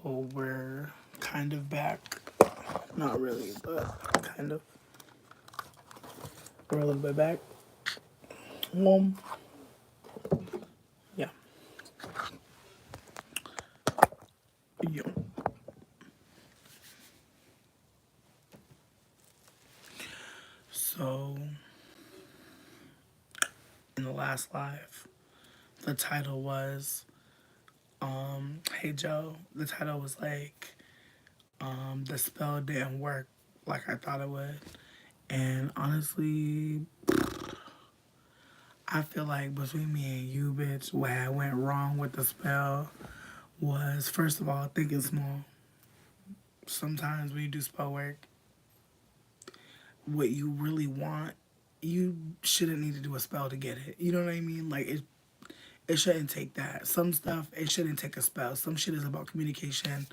So we're kind of back. Not really, but kind of. We're a little bit back. Yeah. Yeah. So, in the last live, the title was, Hey Joe. The title was like, the spell didn't work like I thought it would. And honestly, I feel like between me and you, bitch, where I went wrong with the spell was, first of all, thinking small. Sometimes when you do spell work, what you really want, you shouldn't need to do a spell to get it. You know what I mean? Like, it shouldn't take that. Some stuff, it shouldn't take a spell. Some shit is about communication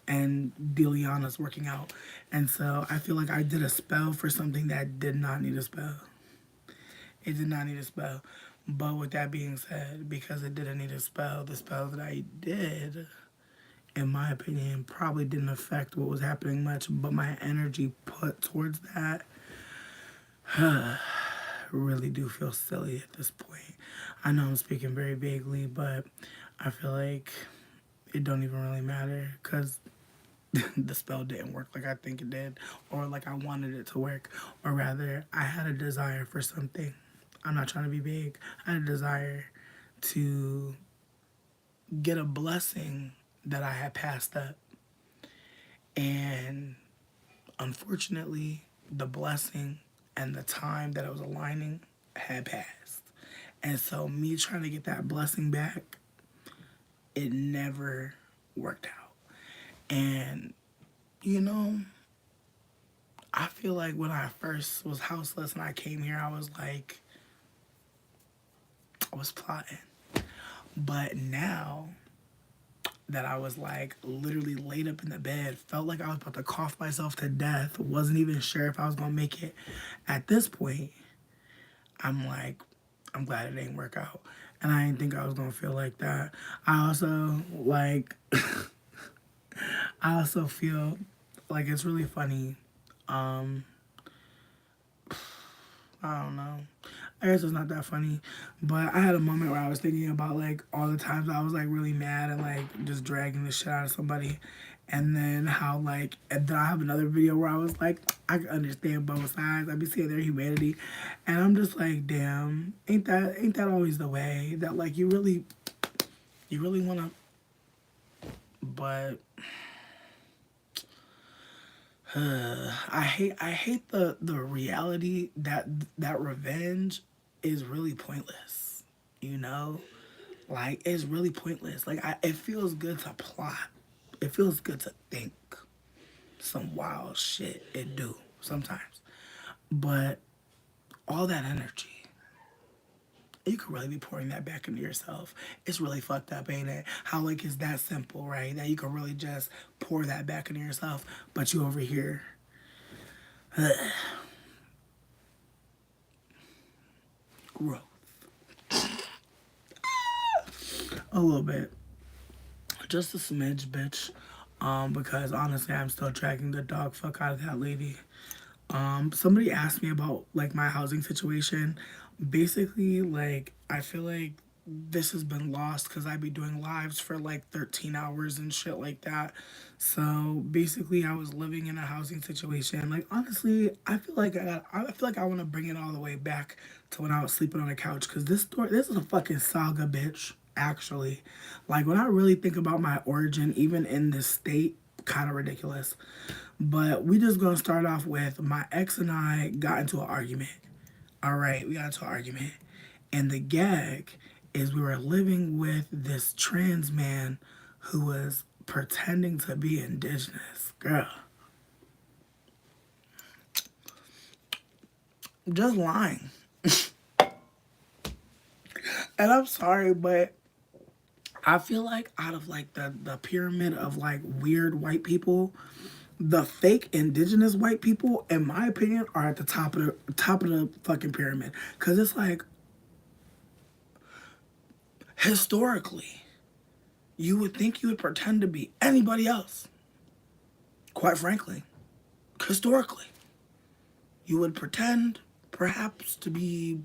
and Deliana's working out. And so I feel like I did a spell for something that did not need a spell. It did not need a spell. But with that being said, because it didn't need a spell, the spell that I did, in my opinion, probably didn't affect what was happening much. But my energy put towards that really do feel silly at this point. I know I'm speaking very vaguely, but I feel like it don't even really matter because the spell didn't work like I think it did or like I wanted it to work. Or rather, I had a desire for something. I'm not trying to be vague. I had a desire to get a blessing that I had passed up. And unfortunately, the blessing and the time that it was aligning had passed. And so me trying to get that blessing back, it never worked out. And, you know, I feel like when I first was houseless and I came here, I was like, I was plotting. But now that I was like literally laid up in the bed, felt like I was about to cough myself to death, wasn't even sure if I was gonna make it. At this point, I'm like, I'm glad it didn't work out. And I didn't think I was gonna feel like that. I also like I also feel like it's really funny. I don't know. I guess it's not that funny. But I had a moment where I was thinking about like all the times I was like really mad and like just dragging the shit out of somebody. And then how like, and then I have another video where I was like, I can understand both sides. I be seeing their humanity. And I'm just like, damn, ain't that always the way? That like you really wanna, but I hate the reality that revenge is really pointless. You know, like it's really pointless. Like it feels good to plot. It feels good to think some wild shit. It do sometimes, but all that energy, you could really be pouring that back into yourself. It's really fucked up, ain't it? How like it's that simple, right? That you could really just pour that back into yourself, but you over here. Growth. A little bit. Just a smidge, bitch. Because honestly, I'm still dragging the dog fuck out of that lady. Somebody asked me about like my housing situation. Basically, like I feel like this has been lost because I be doing lives for like 13 hours and shit like that. So basically, I was living in a housing situation. Like honestly, I feel like I want to bring it all the way back to when I was sleeping on the couch because this is a fucking saga, bitch. Actually, like when I really think about my origin, even in this state, kind of ridiculous. But we just gonna start off with my ex and I got into an argument. All right, we got into an argument. And the gag is we were living with this trans man who was pretending to be indigenous. Girl. Just lying. And I'm sorry, but I feel like out of like the pyramid of like weird white people, the fake indigenous white people, in my opinion, are at the top of the fucking pyramid. Cause it's like historically, you would think you would pretend to be anybody else. Quite frankly, historically, you would pretend perhaps to be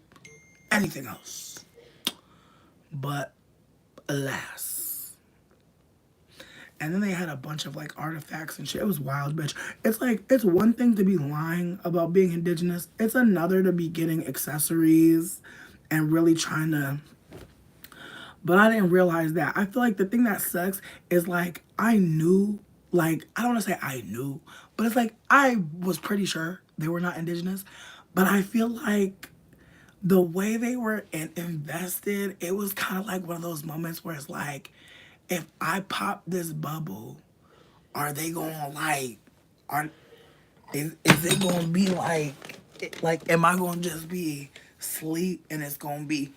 anything else. But alas. And then they had a bunch of like artifacts and shit. It was wild, bitch. It's like, it's one thing to be lying about being indigenous, it's another to be getting accessories and really trying to. But I didn't realize that. I feel like the thing that sucks is like, I knew, like, I don't want to say I knew, but it's like, I was pretty sure they were not indigenous. But I feel like the way they were invested, it was kind of like one of those moments where it's like, if I pop this bubble, are they gonna like, are is it gonna be like, am I gonna just be sleep and it's gonna be,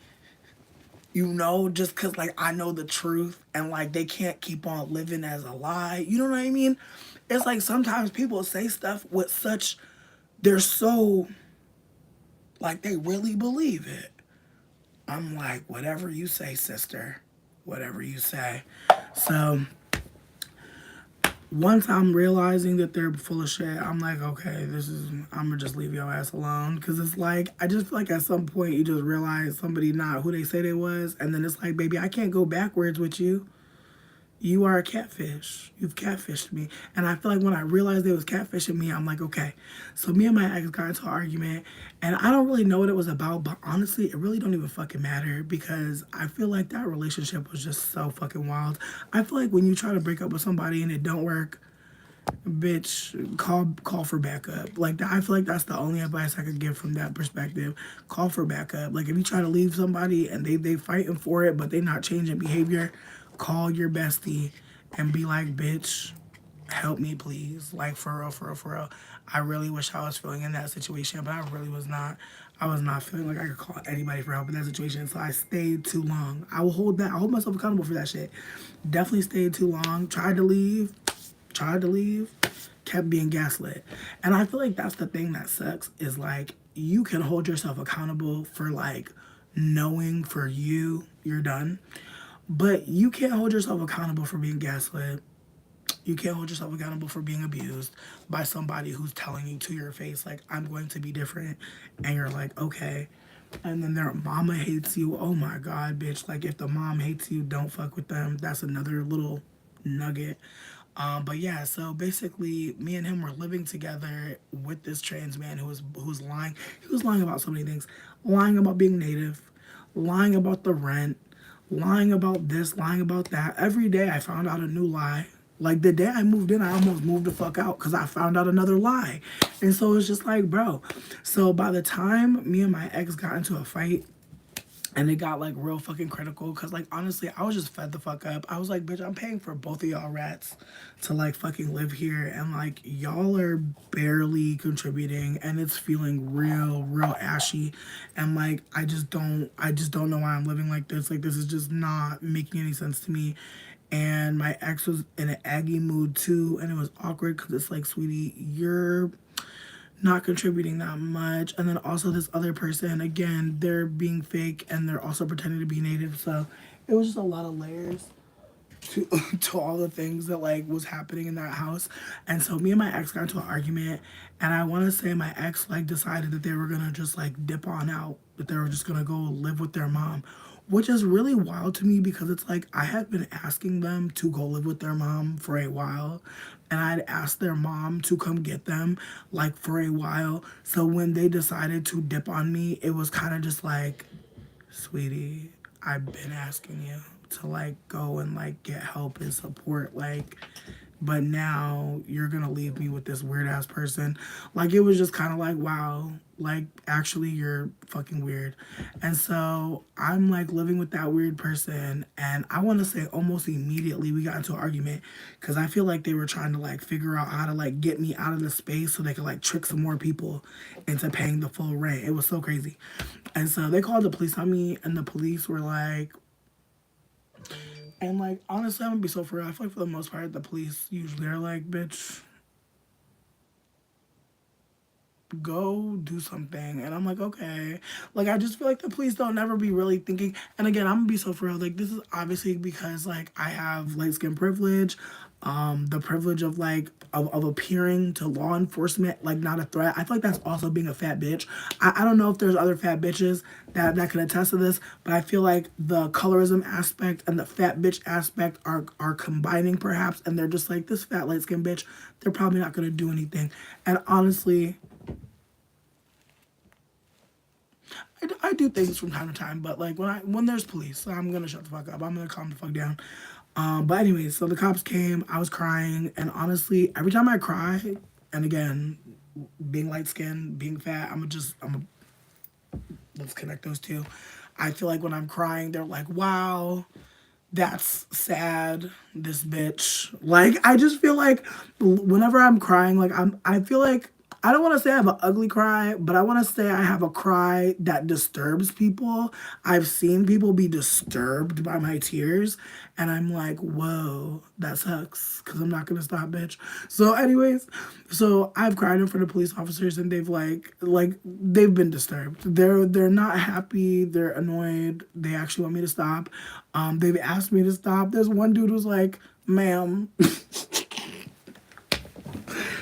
just cause like I know the truth and like they can't keep on living as a lie. You know what I mean? It's like sometimes people say stuff with such, they're so, like they really believe it. I'm like, whatever you say, sister, whatever you say. So once I'm realizing that they're full of shit, I'm like, okay, I'm gonna just leave your ass alone. Cause it's like, I just feel like at some point you just realize somebody not who they say they was. And then it's like, baby, I can't go backwards with you. You are a catfish. You've catfished me. And I feel like when I realized they was catfishing me, I'm like, okay. So me and my ex got into an argument, and I don't really know what it was about, but honestly, it really don't even fucking matter because I feel like that relationship was just so fucking wild. I feel like when you try to break up with somebody and it don't work, bitch, call for backup. Like that, I feel like that's the only advice I could give from that perspective. Call for backup. Like if you try to leave somebody and they fighting for it, but they not changing behavior, call your bestie and be like, bitch, help me please. Like for real, for real, for real. I really wish I was feeling in that situation, but I really was not. I was not feeling like I could call anybody for help in that situation, so I stayed too long. I will hold that. I hold myself accountable for that shit. Definitely stayed too long. Tried to leave, kept being gaslit. And I feel like that's the thing that sucks is like you can hold yourself accountable for like knowing for you're done. But you can't hold yourself accountable for being gaslit. You can't hold yourself accountable for being abused by somebody who's telling you to your face, like, I'm going to be different. And you're like, okay. And then their mama hates you. Oh my God, bitch. Like, if the mom hates you, don't fuck with them. That's another little nugget. But yeah, so basically, me and him were living together with this trans man who's lying. He was lying about so many things, lying about being native, lying about the rent, lying about this, lying about that. Every day, I found out a new lie. Like the day I moved in, I almost moved the fuck out because I found out another lie. And so it's just like, bro. So by the time me and my ex got into a fight, and it got like real fucking critical because like honestly I was just fed the fuck up. I was like, bitch, I'm paying for both of y'all rats to like fucking live here and like y'all are barely contributing and it's feeling real ashy. And like I just don't know why I'm living like this. Like this is just not making any sense to me. And my ex was in an Aggy mood too, and it was awkward because it's like, sweetie, you're not contributing that much. And then also this other person, again, they're being fake and they're also pretending to be native. So it was just a lot of layers to to all the things that like was happening in that house. And so me and my ex got into an argument, and I want to say my ex like decided that they were gonna just like dip on out, that they were just gonna go live with their mom, which is really wild to me because it's like I had been asking them to go live with their mom for a while, and I'd asked their mom to come get them like for a while. So when they decided to dip on me, it was kind of just like, sweetie, I've been asking you to like go and like get help and support, like, but now you're gonna leave me with this weird ass person. Like it was just kind of like, wow, like actually you're fucking weird. And so I'm like living with that weird person, and I want to say almost immediately we got into an argument because I feel like they were trying to like figure out how to like get me out of the space so they could like trick some more people into paying the full rent. It was so crazy. And so they called the police on me, and the police were like, and like honestly, I'm gonna be so for real. I feel like for the most part, the police usually are like, bitch, go do something. And I'm like, okay. Like, I just feel like the police don't never be really thinking. And again, I'm gonna be so for real. Like, this is obviously because, like, I have light skin privilege, the privilege of, like, of appearing to law enforcement, like, not a threat. I feel like that's also being a fat bitch. I don't know if there's other fat bitches that can attest to this, but I feel like the colorism aspect and the fat bitch aspect are combining perhaps, and they're just like, this fat light skin bitch, they're probably not gonna do anything. And honestly, I do things from time to time, but like when there's police, I'm gonna shut the fuck up. I'm gonna calm the fuck down. But anyways, so the cops came. I was crying, and honestly, every time I cry, and again, being light skinned, being fat, let's connect those two. I feel like when I'm crying, they're like, "Wow, that's sad, this bitch." Like, I just feel like whenever I'm crying, like I feel like I don't want to say I have an ugly cry, but I want to say I have a cry that disturbs people. I've seen people be disturbed by my tears, and I'm like, whoa, that sucks, because I'm not gonna stop, bitch. So anyways, so I've cried in front of police officers, and they've they've been disturbed. They're not happy, they're annoyed, they actually want me to stop. They've asked me to stop. There's one dude who's like, ma'am.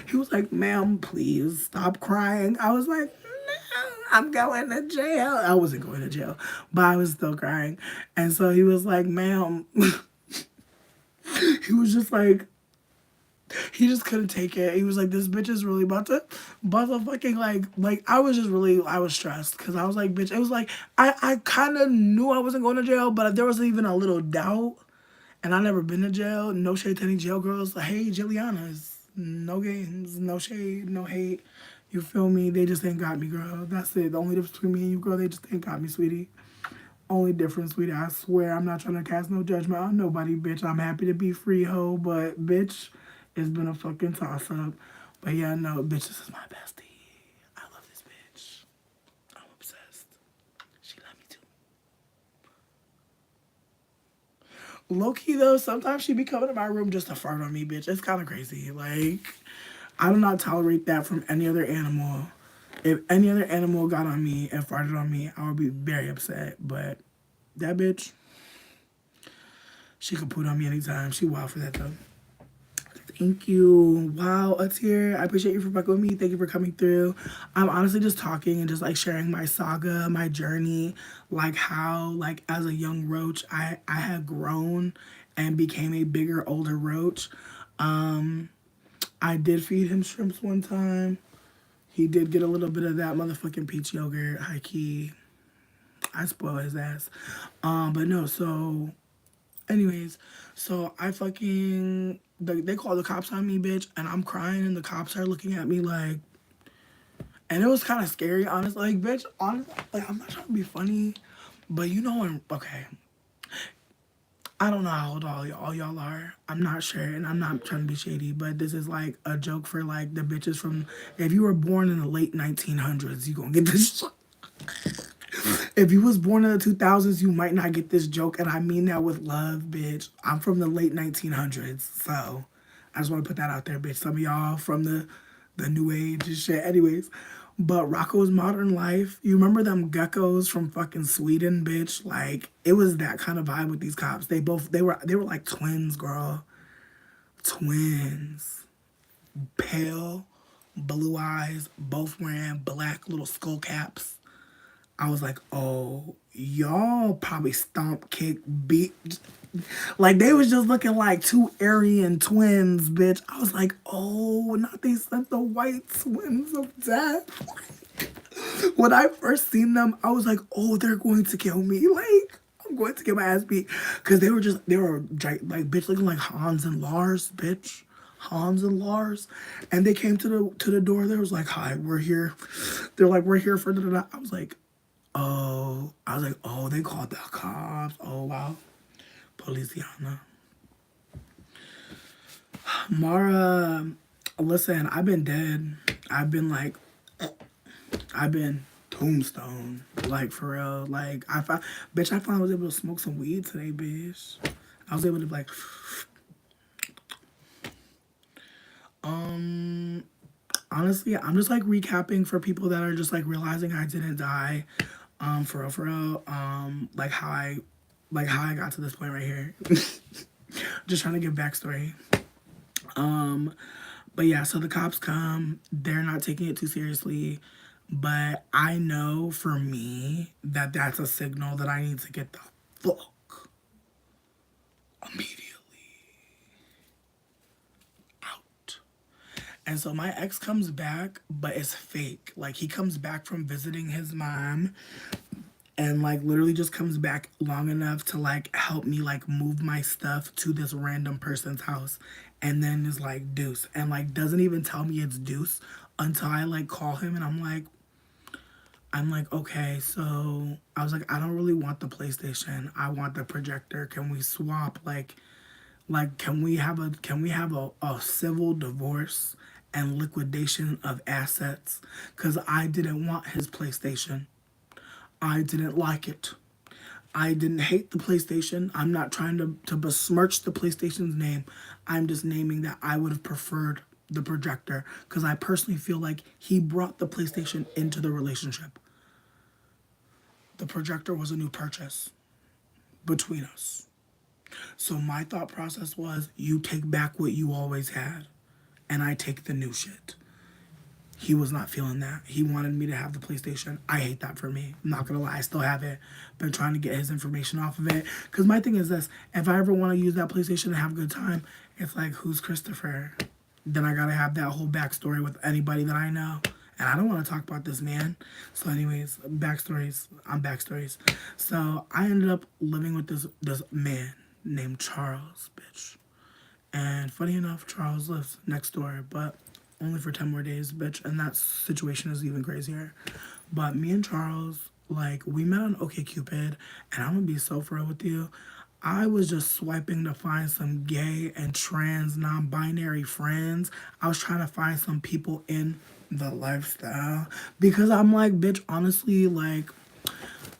He was like, ma'am, please stop crying. I was like, no, I'm going to jail. I wasn't going to jail, but I was still crying. And so he was like, ma'am. He was just like, he just couldn't take it. He was like, this bitch is really about to fucking like, I was just really, I was stressed. Cause I was like, bitch, it was like, I kind of knew I wasn't going to jail, but there wasn't even a little doubt. And I never been to jail. No shade to any jail girls. Like, hey, Jillianas. No games, no shade, no hate. You feel me? They just ain't got me, girl. That's it. The only difference between me and you, girl, they just ain't got me, sweetie. Only difference, sweetie. I swear I'm not trying to cast no judgment on nobody, bitch. I'm happy to be free, ho, but bitch, it's been a fucking toss up. But yeah, no, bitch, this is my bestie. I love this bitch. I'm obsessed. She love me too. Low key though, sometimes she be coming to my room just to fart on me, bitch. It's kind of crazy. Like, I do not tolerate that from any other animal. If any other animal got on me and farted on me, I would be very upset. But that bitch, she could put on me anytime. She wild for that though. Thank you. Wow, Ut's here. I appreciate you for fucking with me. Thank you for coming through. I'm honestly just talking and just like sharing my saga, my journey, like how like as a young roach I had grown and became a bigger, older roach. I did feed him shrimps one time. He did get a little bit of that motherfucking peach yogurt, high key. I spoil his ass. But no, so anyways, so I fucking they call the cops on me, bitch, and I'm crying, and the cops are looking at me like, and it was kind of scary, honestly. Like, bitch, honestly, like I'm not trying to be funny, but you know when okay, I don't know how old all y'all are. I'm not sure, and I'm not trying to be shady, but this is like a joke for like the bitches from. If you were born in the late 1900s, you gonna get this. If you was born in the 2000s, you might not get this joke, and I mean that with love, bitch. I'm from the late 1900s, so I just want to put that out there, bitch. Some of y'all from the new age and shit. Anyways, but Rocco's Modern Life, you remember them geckos from fucking Sweden, bitch? Like, it was that kind of vibe with these cops. They were like twins, girl. Twins. Pale, blue eyes, both wearing black little skull caps. I was like, oh, y'all probably stomp, kick, beat. Like, they was just looking like two Aryan twins, bitch. I was like, oh, not they sent the white twins of death. When I first seen them, I was like, oh, they're going to kill me. Like, I'm going to get my ass beat. Because they were like, bitch, looking like Hans and Lars, bitch. Hans and Lars. And they came to the door. They was like, hi, we're here. They're like, we're here for da-da-da. I was like, oh, they called the cops. Oh, wow. Policiana. Mara, listen, I've been dead. I've been tombstone. Like, for real. Like, I finally was able to smoke some weed today, bitch. I was able to, honestly, I'm just like recapping for people that are just like realizing I didn't die. For real. Like how I got to this point right here. Just trying to give backstory. Um, but yeah, so the cops come. They're not taking it too seriously. But I know for me that that's a signal that I need to get the fuck immediately out. And so my ex comes back, but it's fake. Like he comes back from visiting his mom and like literally just comes back long enough to like help me like move my stuff to this random person's house and then is like deuce and like doesn't even tell me it's deuce until I like call him and I'm like, okay, so I was like, I don't really want the PlayStation. I want the projector. Can we swap? Like, can we have a civil divorce and liquidation of assets? Cause I didn't want his PlayStation. I didn't like it. I didn't hate the PlayStation. I'm not trying to besmirch the PlayStation's name. I'm just naming that I would have preferred the projector because I personally feel like he brought the PlayStation into the relationship. The projector was a new purchase between us. So my thought process was you take back what you always had and I take the new shit. He was not feeling that. He wanted me to have the PlayStation. I hate that for me. I'm not gonna lie, I still have it. Been trying to get his information off of it. Cause my thing is this, if I ever wanna use that PlayStation and have a good time, it's like, who's Christopher? Then I gotta have that whole backstory with anybody that I know. And I don't wanna talk about this man. So anyways, backstories on backstories. So I ended up living with this man named Charles, bitch. And funny enough, Charles lives next door, but only for 10 more days, bitch. And that situation is even crazier. But me and Charles, like, we met on OkCupid, and I'm gonna be so for real with you. I was just swiping to find some gay and trans non-binary friends. I was trying to find some people in the lifestyle because I'm like, bitch, honestly, like,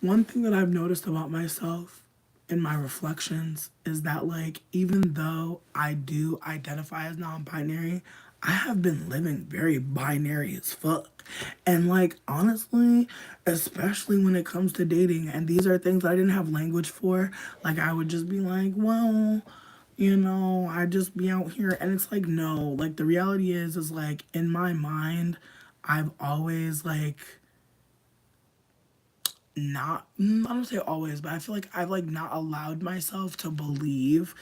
one thing that I've noticed about myself in my reflections is that like even though I do identify as non-binary, I have been living very binary as fuck. And like honestly, especially when it comes to dating, and these are things I didn't have language for, like I would just be like, well, I just be out here and it's like no, like the reality is like in my mind, I've always like not I don't say always, but I feel like I've like not allowed myself to believe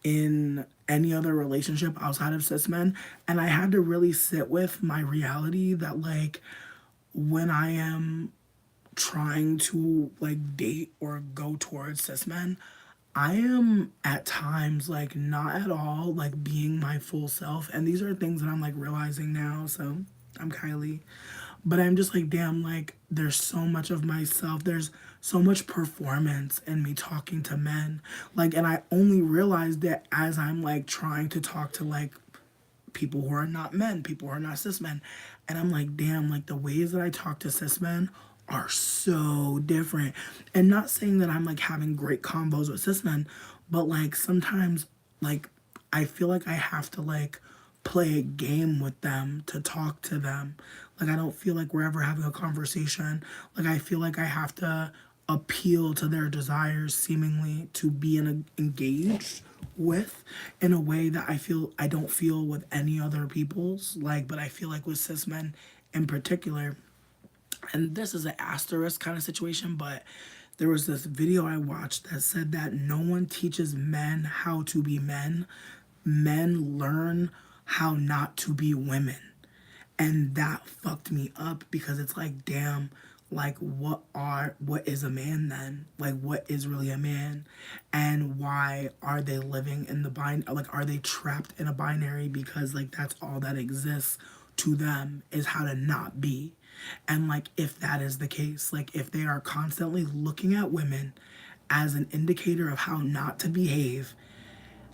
in any other relationship outside of cis men. And I had to really sit with my reality that like when I am trying to like date or go towards cis men, I am at times like not at all like being my full self. And these are things that I'm like realizing now. So I'm Kylie. But I'm just like, damn, like there's so much of myself. There's so much performance in me talking to men. Like, and I only realized that as I'm like trying to talk to like people who are not men, people who are not cis men. And I'm like, damn, like the ways that I talk to cis men are so different. And not saying that I'm like having great combos with cis men, but like sometimes like I feel like I have to like play a game with them to talk to them. Like I don't feel like we're ever having a conversation. Like I feel like I have to appeal to their desires seemingly to be engaged with in a way that I don't feel with any other people's like, but I feel like with cis men in particular. And this is an asterisk kind of situation, but there was this video I watched that said that no one teaches men how to be men. Men learn how not to be women. And that fucked me up because it's like, damn, like what is a man then? Like what is really a man? And why are they living in the like are they trapped in a binary because like that's all that exists to them is how to not be. And like if that is the case, like if they are constantly looking at women as an indicator of how not to behave,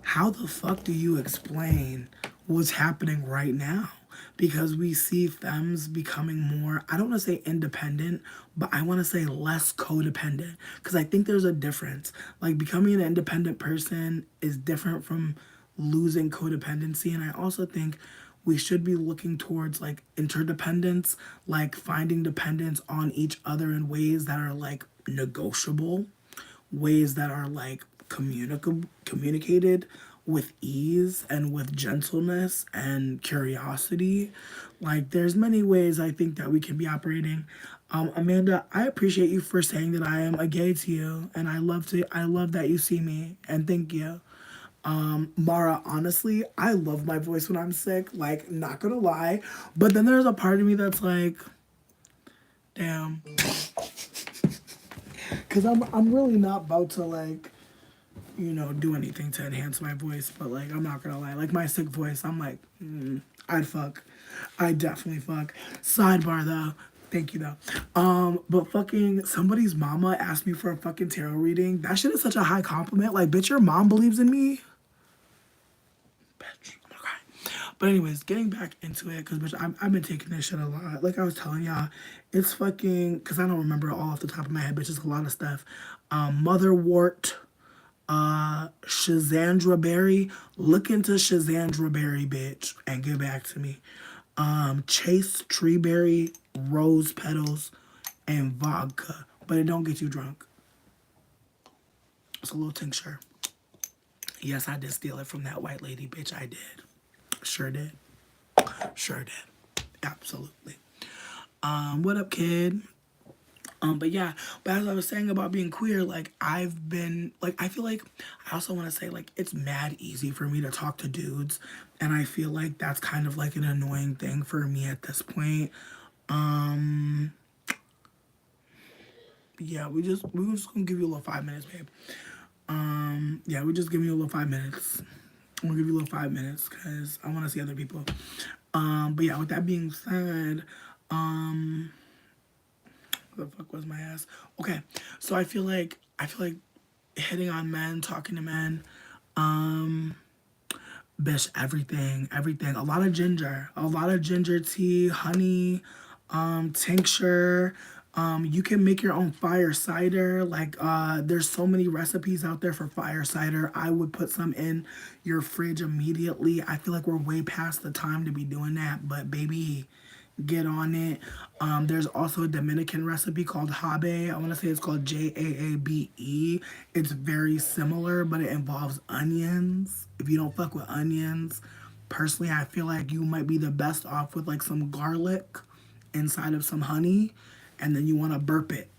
how the fuck do you explain what's happening right now? Because we see femmes becoming more, I don't want to say independent, but I want to say less codependent. Because I think there's a difference. Like becoming an independent person is different from losing codependency. And I also think we should be looking towards like interdependence, like finding dependence on each other in ways that are like negotiable, ways that are like communicated with ease and with gentleness and curiosity. Like there's many ways I think that we can be operating. Amanda, I appreciate you for saying that I am a gay to you, and I love that you see me, and thank you. Mara, honestly, I love my voice when I'm sick, like not gonna lie. But then there's a part of me that's like, damn. Cause I'm really not about to like, do anything to enhance my voice, but like I'm not gonna lie. Like my sick voice, I'm like, I'd fuck. I'd definitely fuck. Sidebar though. Thank you though. But fucking somebody's mama asked me for a fucking tarot reading. That shit is such a high compliment. Like, bitch, your mom believes in me. Bitch, I'm gonna cry. But anyways, getting back into it, cause bitch, I've been taking this shit a lot. Like I was telling y'all, it's fucking, cause I don't remember it all off the top of my head, bitch. It's a lot of stuff. Motherwort, Shazandra Berry. Look into Shazandra Berry, bitch, and get back to me. Chase Treeberry, rose petals, and vodka. But it don't get you drunk. It's a little tincture. Yes, I did steal it from that white lady, bitch. I did. Sure did. Sure did. Absolutely. What up, kid? But yeah, but as I was saying about being queer, like I've been like I feel like I also want to say like it's mad easy for me to talk to dudes, and I feel like that's kind of like an annoying thing for me at this point. Yeah, we're just gonna give you a little 5 minutes, babe. Yeah, we just give you a little 5 minutes. I'm gonna give you a little 5 minutes because I want to see other people. But yeah, with that being said, what the fuck was my ass? Okay, so I feel like hitting on men, talking to men, bitch, everything. A lot of ginger tea, honey, tincture. You can make your own fire cider. Like, there's so many recipes out there for fire cider. I would put some in your fridge immediately. I feel like we're way past the time to be doing that, but baby, get on it. There's also a Dominican recipe called Habe. I want to say it's called Jaabe. It's very similar, but it involves onions. If you don't fuck with onions, personally, I feel like you might be the best off with like some garlic inside of some honey, and then you want to burp it.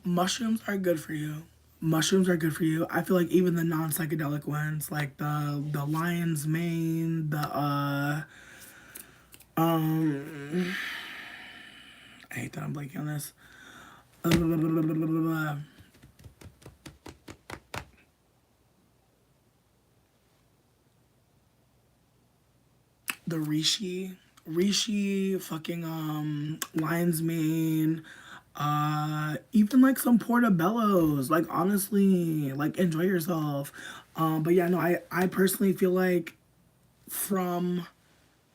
Mushrooms are good for you. Mushrooms are good for you. I feel like even the non-psychedelic ones, like the lion's mane, I hate that I'm blanking on this. The Rishi, fucking lion's mane, even like some portobellos. Like honestly, like enjoy yourself. But yeah, no, I personally feel like from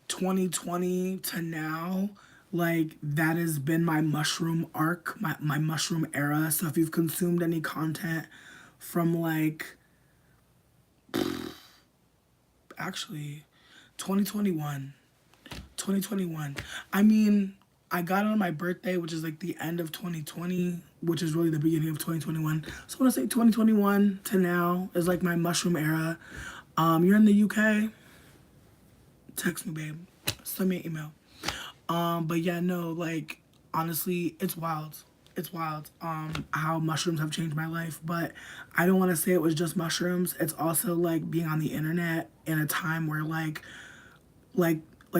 2020 to now, like that has been my mushroom arc, my mushroom era. So if you've consumed any content from like actually 2021 2021. I mean, I got it on my birthday, which is like the end of 2020, which is really the beginning of 2021. So I want to say 2021 to now is like my mushroom era. You're in the UK? Text me, babe. Send me an email. But yeah, no, like honestly, it's wild. It's wild. How mushrooms have changed my life. But I don't want to say it was just mushrooms. It's also like being on the internet in a time where like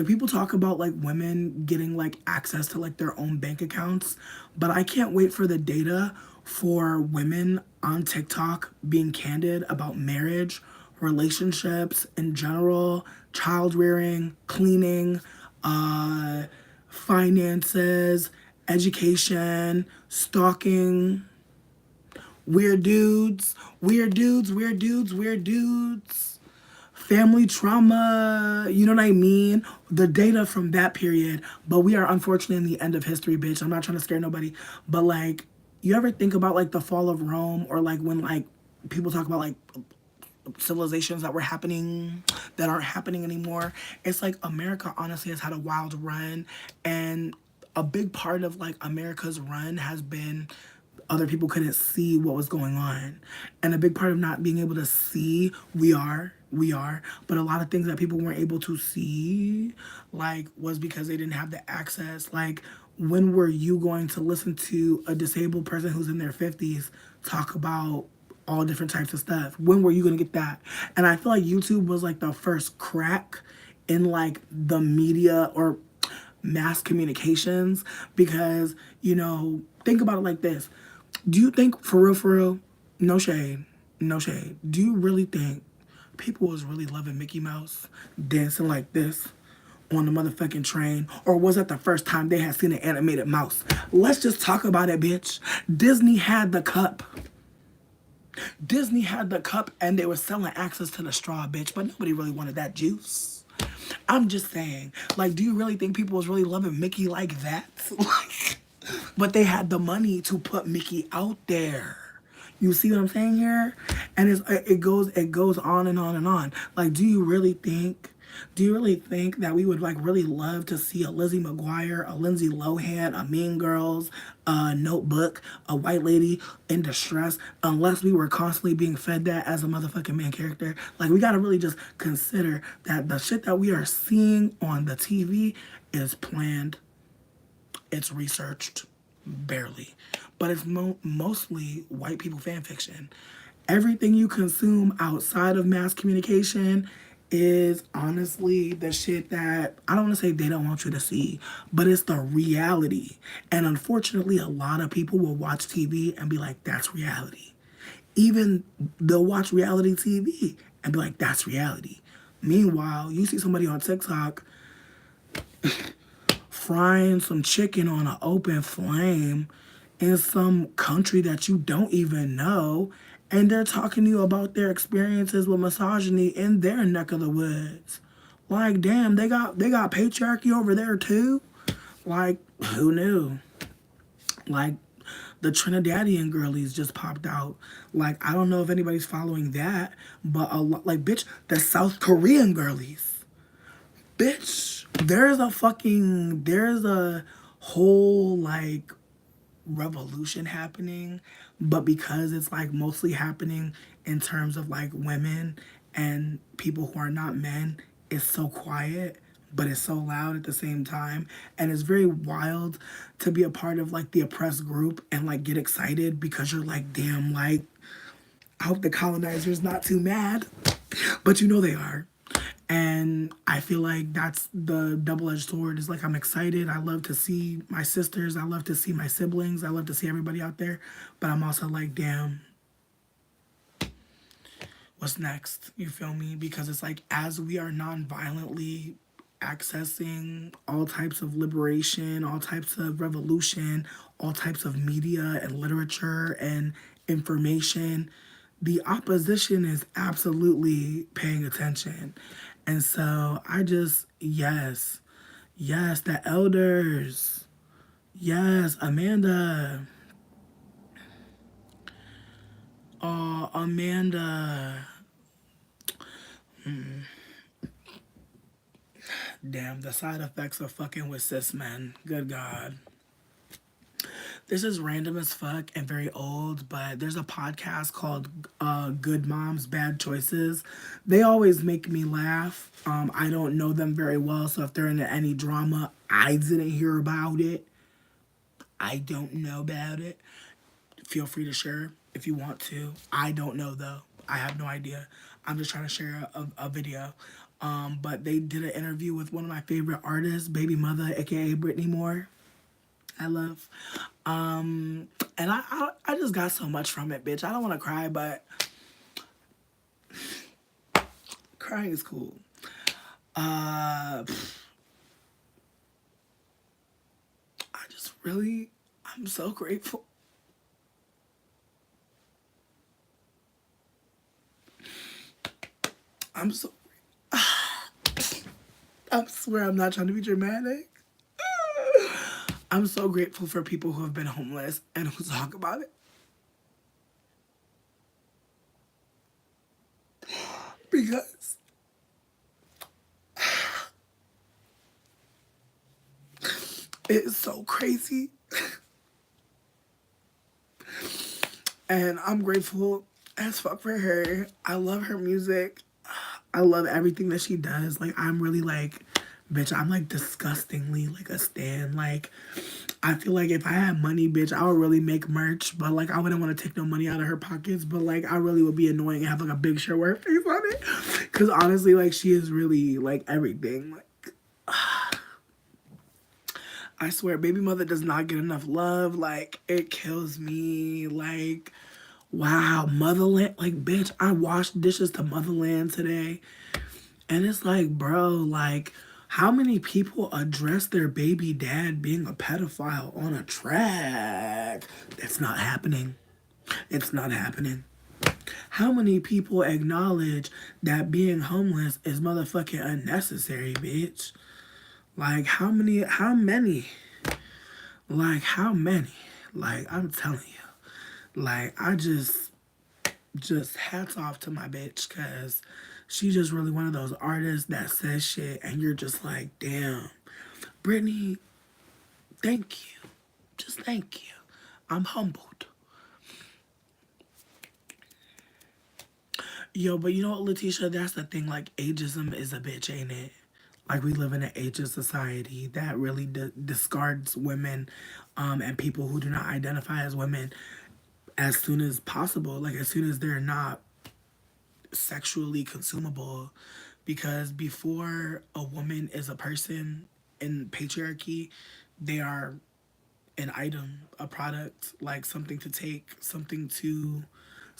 people talk about like women getting like access to like their own bank accounts, but I can't wait for the data for women on TikTok being candid about marriage, relationships in general, child rearing, cleaning, finances, education, stalking, weird dudes, family trauma, you know what I mean? The data from that period. But we are unfortunately in the end of history, bitch. I'm not trying to scare nobody. But like, you ever think about like the fall of Rome, or like when like people talk about like civilizations that were happening that aren't happening anymore. It's like America honestly has had a wild run, and a big part of like America's run has been other people couldn't see what was going on. And a big part of not being able to see, we are, but a lot of things that people weren't able to see, like, was because they didn't have the access. Like, when were you going to listen to a disabled person who's in their 50s talk about all different types of stuff? When were you going to get that? And I feel like YouTube was like the first crack in like the media or mass communications, because, you know, think about it like this. Do you think, for real, no shade, no shade, do you really think people was really loving Mickey Mouse dancing like this on the motherfucking train? Or was that the first time they had seen an animated mouse? Let's just talk about it, bitch. Disney had the cup. Disney had the cup and they were selling access to the straw, bitch, but nobody really wanted that juice. I'm just saying, like, do you really think people was really loving Mickey like that? Like, but they had the money to put Mickey out there. You see what I'm saying here? And it goes on and on and on. Like, do you really think that we would like really love to see a Lizzie McGuire, a Lindsay Lohan, a Mean Girls, a Notebook, a white lady in distress, unless we were constantly being fed that as a motherfucking main character? Like, we gotta really just consider that the shit that we are seeing on the TV is planned, it's researched, barely, but it's mostly white people fan fiction. Everything you consume outside of mass communication is honestly the shit that, I don't want to say they don't want you to see, but it's the reality. And unfortunately, a lot of people will watch TV and be like, that's reality. Even they'll watch reality TV and be like, that's reality. Meanwhile, you see somebody on TikTok frying some chicken on an open flame in some country that you don't even know, and they're talking to you about their experiences with misogyny in their neck of the woods. Like, damn, they got patriarchy over there too. Like, who knew? Like, the Trinidadian girlies just popped out. Like, I don't know if anybody's following that, but a lot, like, bitch, the South Korean girlies. Bitch, there's a whole like revolution happening, but because it's like mostly happening in terms of like women and people who are not men, it's so quiet, but it's so loud at the same time. And it's very wild to be a part of like the oppressed group and like get excited because you're like, damn, like, I hope the colonizer's not too mad. But you know they are. And I feel like that's the double-edged sword. Is like, I'm excited. I love to see my sisters. I love to see my siblings. I love to see everybody out there. But I'm also like, damn, what's next? You feel me? Because it's like, as we are non-violently accessing all types of liberation, all types of revolution, all types of media and literature and information, the opposition is absolutely paying attention. And so I just, yes, the elders, yes, Amanda, oh, Amanda, damn, the side effects of fucking with cis men, good God. This is random as fuck and very old, but there's a podcast called Good Moms, Bad Choices. They always make me laugh. I don't know them very well, so if they're into any drama, I didn't hear about it. I don't know about it. Feel free to share if you want to. I don't know, though. I have no idea. I'm just trying to share a video. But they did an interview with one of my favorite artists, Baby Mother, aka Brittany Moore. I love. And I just got so much from it, bitch. I don't want to cry, but crying is cool. I just really, I'm so grateful. I'm so, I swear I'm not trying to be dramatic. I'm so grateful for people who have been homeless and who talk about it. Because it's so crazy. And I'm grateful as fuck for her. I love her music. I love everything that she does. Like, I'm really like, bitch, I'm like disgustingly like a stan. Like, I feel like if I had money, bitch, I would really make merch. But like, I wouldn't want to take no money out of her pockets. But like, I really would be annoying and have like a big shirt with her face on it. Because honestly, like, she is really like everything. Like, I swear, baby mother does not get enough love. Like, it kills me. Like, wow, motherland. Like, bitch, I washed dishes to motherland today. And it's like, bro, like, how many people address their baby dad being a pedophile on a track? That's not happening. It's not happening. How many people acknowledge that being homeless is motherfucking unnecessary, bitch? Like, how many, like, how many? Like, I'm telling you. Like, I just hats off to my bitch, because she's just really one of those artists that says shit and you're just like, damn, Brittany, thank you. Just thank you. I'm humbled. Yo, but you know what, Letitia? That's the thing. Like, ageism is a bitch, ain't it? Like, we live in an ageist society that really discards women and people who do not identify as women as soon as possible. Like, as soon as they're not sexually consumable, because before a woman is a person in patriarchy, they are an item, a product, like something to take, something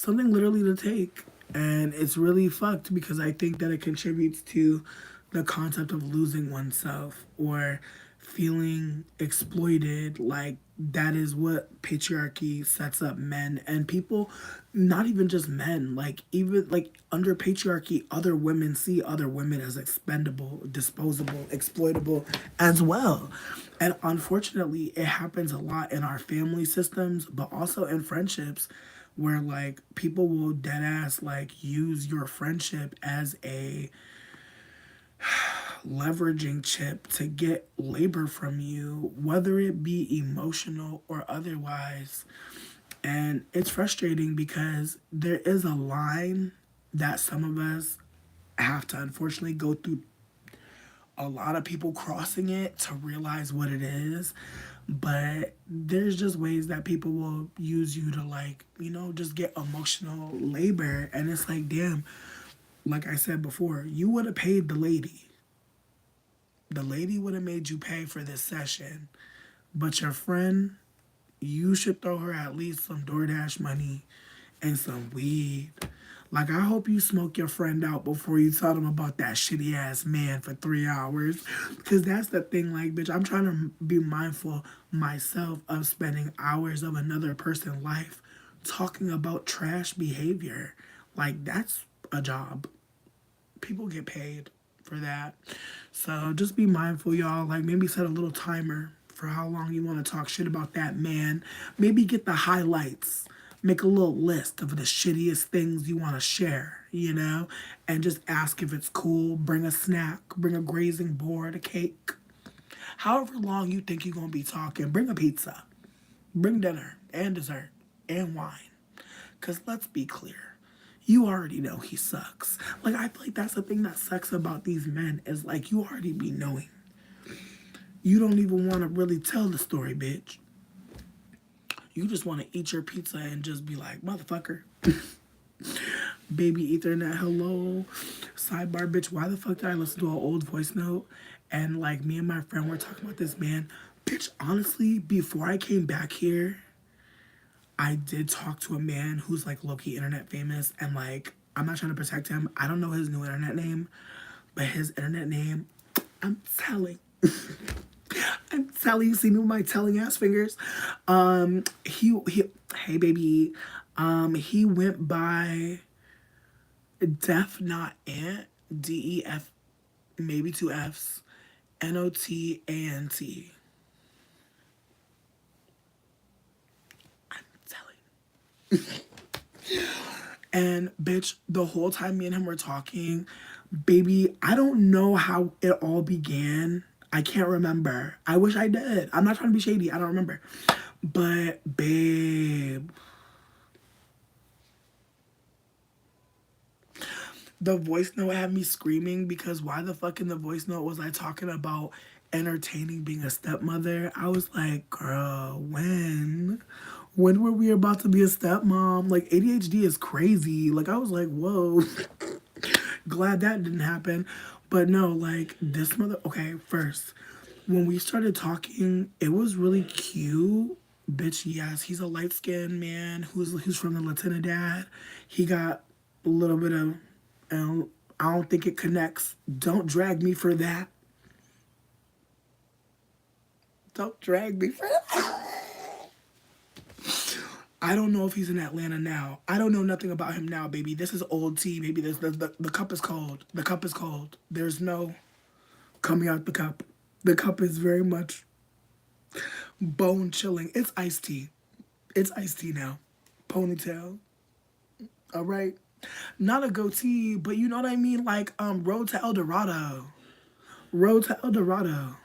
literally to take. And it's really fucked because I think that it contributes to the concept of losing oneself or feeling exploited. Like, that is what patriarchy sets up men and people, not even just men, like, even like under patriarchy, other women see other women as expendable, disposable, exploitable as well. And unfortunately, it happens a lot in our family systems, but also in friendships, where like people will dead ass like use your friendship as a leveraging chip to get labor from you, whether it be emotional or otherwise. And it's frustrating because there is a line that some of us have to unfortunately go through a lot of people crossing it to realize what it is. But there's just ways that people will use you to, like, just get emotional labor. And it's like, damn, like I said before, you would have paid the lady. The lady would have made you pay for this session. But your friend, you should throw her at least some DoorDash money and some weed. Like, I hope you smoke your friend out before you tell them about that shitty ass man for 3 hours. Because that's the thing, like, bitch, I'm trying to be mindful myself of spending hours of another person's life talking about trash behavior. Like, that's a job. People get paid for that. So just be mindful, y'all. Like, maybe set a little timer for how long you want to talk shit about that man. Maybe get the highlights. Make a little list of the shittiest things you want to share, and just ask if it's cool. Bring a snack, bring a grazing board, a cake. However long you think you're going to be talking, bring a pizza, bring dinner and dessert and wine. Because let's be clear, you already know he sucks. Like, I feel like that's the thing that sucks about these men is, like, you already be knowing. You don't even want to really tell the story, bitch. You just want to eat your pizza and just be like, motherfucker. Baby Ethernet, hello. Sidebar, bitch, why the fuck did I listen to an old voice note? And, like, me and my friend were talking about this man. Bitch, honestly, before I came back here, I did talk to a man who's, like, low-key internet famous. And, like, I'm not trying to protect him. I don't know his new internet name. But his internet name, I'm telling. I'm telling you, see me with my telling ass fingers. He hey baby. He went by Def Not Ant, DEF, maybe two F's, NOTANT. I'm telling. And bitch, the whole time me and him were talking, baby, I don't know how it all began. I can't remember. I wish I did. I'm not trying to be shady. I don't remember. But babe, the voice note had me screaming because why the fuck in the voice note was I talking about entertaining being a stepmother? I was like, girl, when? When were we about to be a stepmom? Like, ADHD is crazy. Like, I was like, whoa. Glad that didn't happen. But no, like, this mother... Okay, first, when we started talking, it was really cute. Bitch, yes, he's a light-skinned man who's from the Latinidad. He got a little bit of... I don't think it connects. Don't drag me for that. Don't drag me for that. I don't know if he's in Atlanta now. I don't know nothing about him now, baby. This is old tea, baby. The cup is cold. The cup is cold. There's no coming out the cup. The cup is very much bone chilling. It's iced tea. It's iced tea now. Ponytail. All right. Not a goatee, but you know what I mean? Like, Road to El Dorado. Road to El Dorado.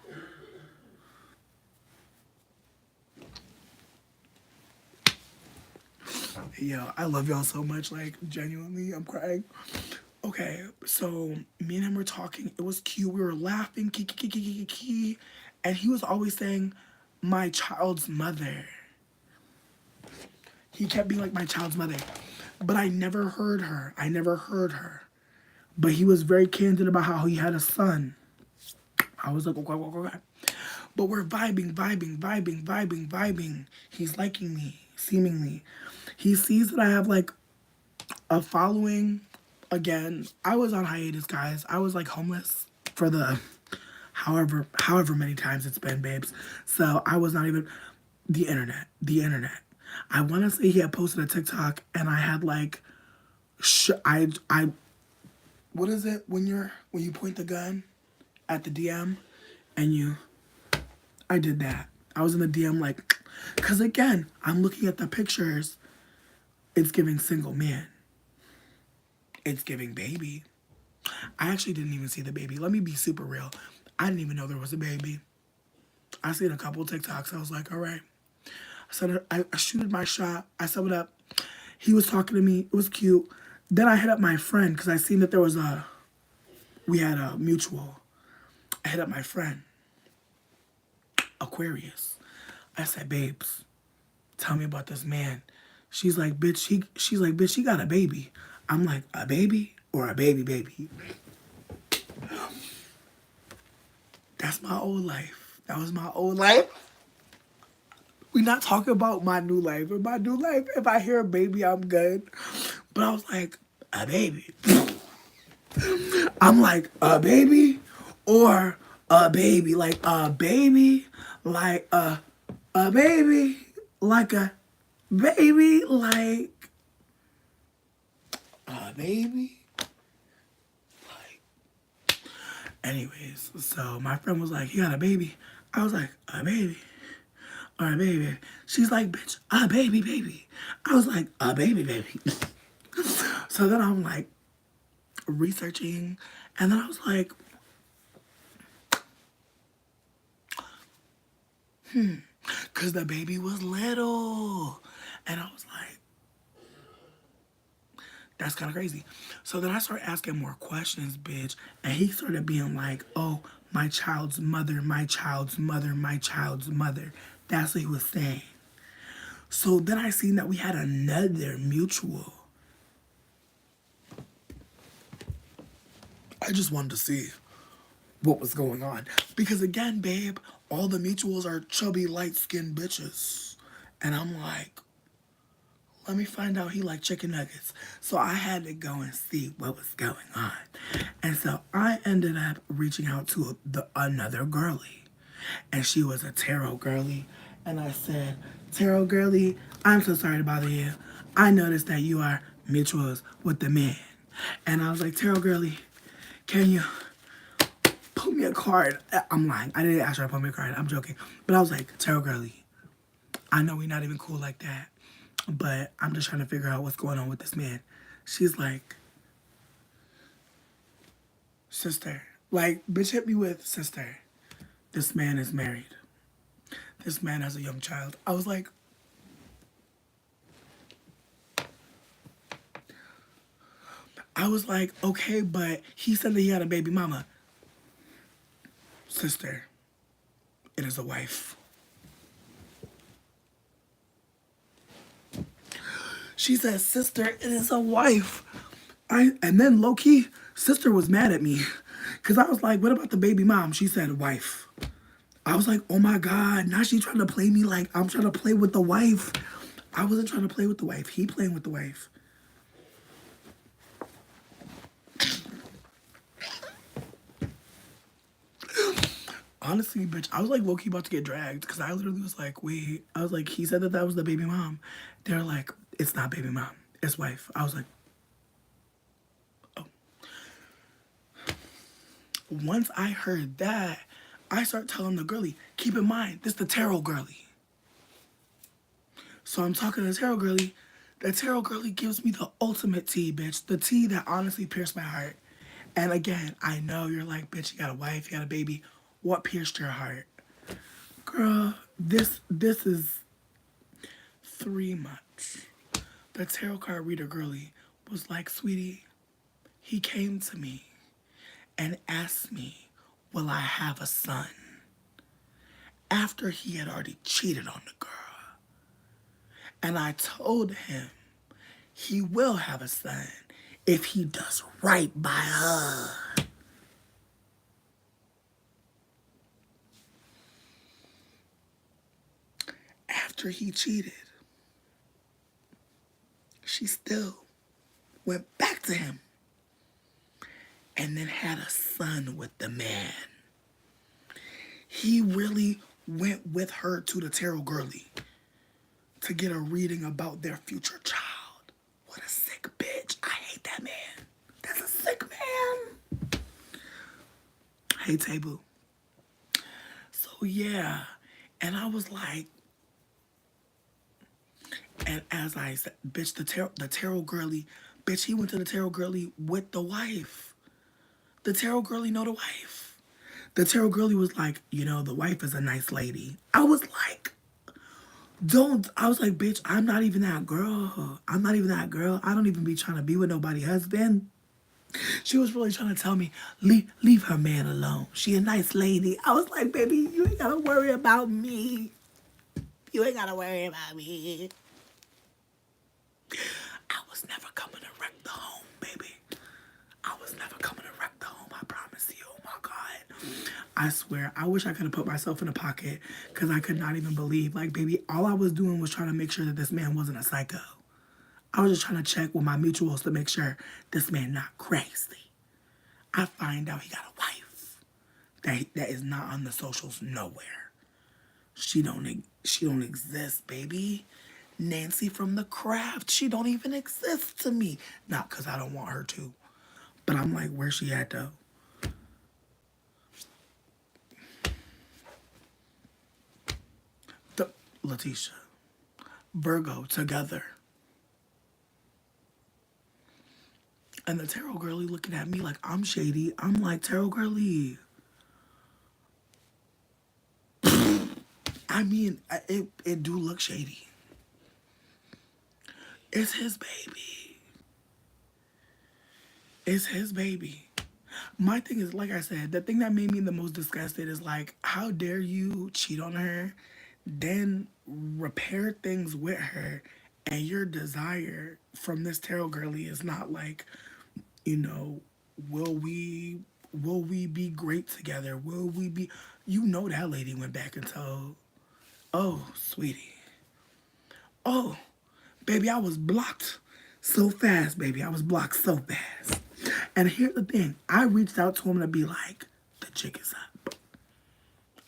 Yo, I love y'all so much. Like, genuinely, I'm crying. Okay, so me and him were talking. It was cute. We were laughing, kiki, and he was always saying, my child's mother. He kept being like, my child's mother. But I never heard her. I never heard her. But he was very candid about how he had a son. I was like, okay. But we're vibing. He's liking me, seemingly. He sees that I have, like, a following. Again, I was on hiatus, guys. I was, like, homeless for the however many times it's been, babes. So I was not even... The internet. I want to say he had posted a TikTok, and I had, like... What is it when you point the gun at the DM and you... I did that. I was in the DM like... Because again, I'm looking at the pictures. It's giving single man. It's giving baby. I actually didn't even see the baby. Let me be super real. I didn't even know there was a baby. I seen a couple TikToks. I was like, all right. I shooted my shot. I summed it up. He was talking to me. It was cute. Then I hit up my friend because I seen that there was we had a mutual. I hit up my friend, Aquarius. I said, babes, tell me about this man. She's like, bitch, he got a baby. I'm like, a baby or a baby? That's my old life. That was my old life. We not talking about my new life. In my new life, if I hear a baby, I'm good. But I was like, a baby. I'm like, a baby or a baby. Like a baby, like a baby, like a baby, like a baby. Like, anyways, so my friend was like, you got a baby? I was like, a baby. Or a baby. She's like, bitch, a baby. I was like, a baby. So then I'm like researching, and then I was like, because the baby was little. And I was like, that's kind of crazy. So then I started asking more questions, bitch. And he started being like, oh, my child's mother. That's what he was saying. So then I seen that we had another mutual. I just wanted to see what was going on. Because again, babe, all the mutuals are chubby, light-skinned bitches. And I'm like, let me find out he like chicken nuggets. So I had to go and see what was going on. And so I ended up reaching out to another girly. And she was a tarot girly. And I said, tarot girly, I'm so sorry to bother you. I noticed that you are mutuals with the men. And I was like, tarot girly, can you pull me a card? I'm lying. I didn't ask her to pull me a card. I'm joking. But I was like, tarot girly, I know we're not even cool like that, but I'm just trying to figure out what's going on with this man. She's like, sister, like, bitch hit me with, sister, this man is married. This man has a young child. I was like, okay, but he said that he had a baby mama. Sister, it is a wife. She said, sister, it is a wife. And then low key, sister was mad at me. Cause I was like, what about the baby mom? She said, wife. I was like, oh my God, now she trying to play me like I'm trying to play with the wife. I wasn't trying to play with the wife. He playing with the wife. Honestly, bitch, I was like low-key about to get dragged because I literally was like, wait. I was like, he said that that was the baby mom. They're like, it's not baby mom. It's wife. I was like, oh. Once I heard that, I start telling the girlie, keep in mind, this the tarot girlie. So I'm talking to the tarot girlie. The tarot girlie gives me the ultimate tea, bitch. The tea that honestly pierced my heart. And again, I know you're like, bitch, you got a wife, you got a baby. What pierced your heart? Girl, this is 3 months. The tarot card reader girlie was like, sweetie, he came to me and asked me, will I have a son? After he had already cheated on the girl. And I told him he will have a son if he does right by her. After he cheated, she still went back to him and then had a son with the man. He really went with her to the tarot girlie to get a reading about their future child. What a sick bitch. I hate that man. That's a sick man. Hey, Taboo. So, yeah. And I was like, and as I said, bitch, the tarot girlie, bitch, he went to the tarot girlie with the wife. The tarot girlie know the wife. The tarot girlie was like, you know, the wife is a nice lady. I was like, I was like, bitch, I'm not even that girl. I'm not even that girl. I don't even be trying to be with nobody's husband. She was really trying to tell me, leave her man alone. She a nice lady. I was like, baby, you ain't gotta worry about me. You ain't gotta worry about me. I was never coming to wreck the home, baby. I was never coming to wreck the home, I promise you. Oh my God. I swear, I wish I could have put myself in a pocket because I could not even believe. Like, baby, all I was doing was trying to make sure that this man wasn't a psycho. I was just trying to check with my mutuals to make sure this man not crazy. I find out he got a wife that is not on the socials nowhere. She don't exist, baby. Nancy from the craft, she don't even exist to me. Not because I don't want her to. But I'm like, where's she at, though? Letitia. Virgo, together. And the tarot girlie looking at me like I'm shady. I'm like, tarot girlie. I mean, it do look shady. It's his baby. It's his baby. My thing is, like I said, the thing that made me the most disgusted is like, how dare you cheat on her, then repair things with her, and your desire from this tarot girlie is not like, you know, will we be great together? Will we be? You know that lady went back and told, oh, sweetie, oh, baby, I was blocked so fast, baby. I was blocked so fast. And here's the thing. I reached out to him to be like, the jig is up.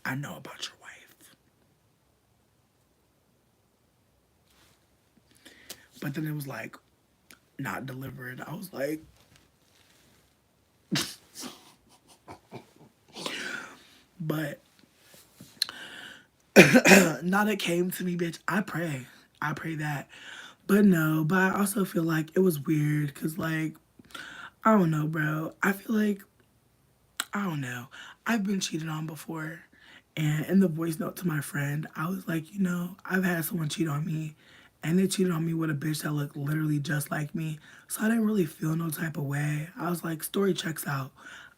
I know about your wife. But then it was like, not delivered. I was like, but now that came to me, bitch, I pray. I pray that But no, but I also feel like it was weird because, like, I don't know, bro. I feel like, I don't know. I've been cheated on before. And in the voice note to my friend, I was like, I've had someone cheat on me. And they cheated on me with a bitch that looked literally just like me. So I didn't really feel no type of way. I was like, story checks out.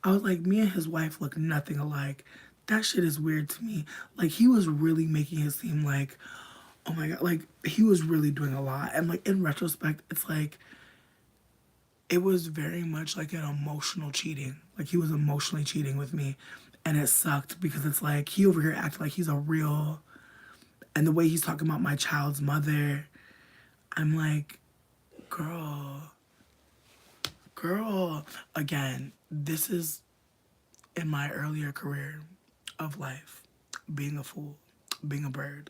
I was like, me and his wife look nothing alike. That shit is weird to me. Like, he was really making it seem like, oh my God, like, he was really doing a lot. And, like, in retrospect, it's like, it was very much like an emotional cheating. Like, he was emotionally cheating with me. And it sucked because it's like, he over here acting like he's a real, and the way he's talking about my child's mother, I'm like, girl, girl. Again, this is in my earlier career of life, being a fool, being a bird.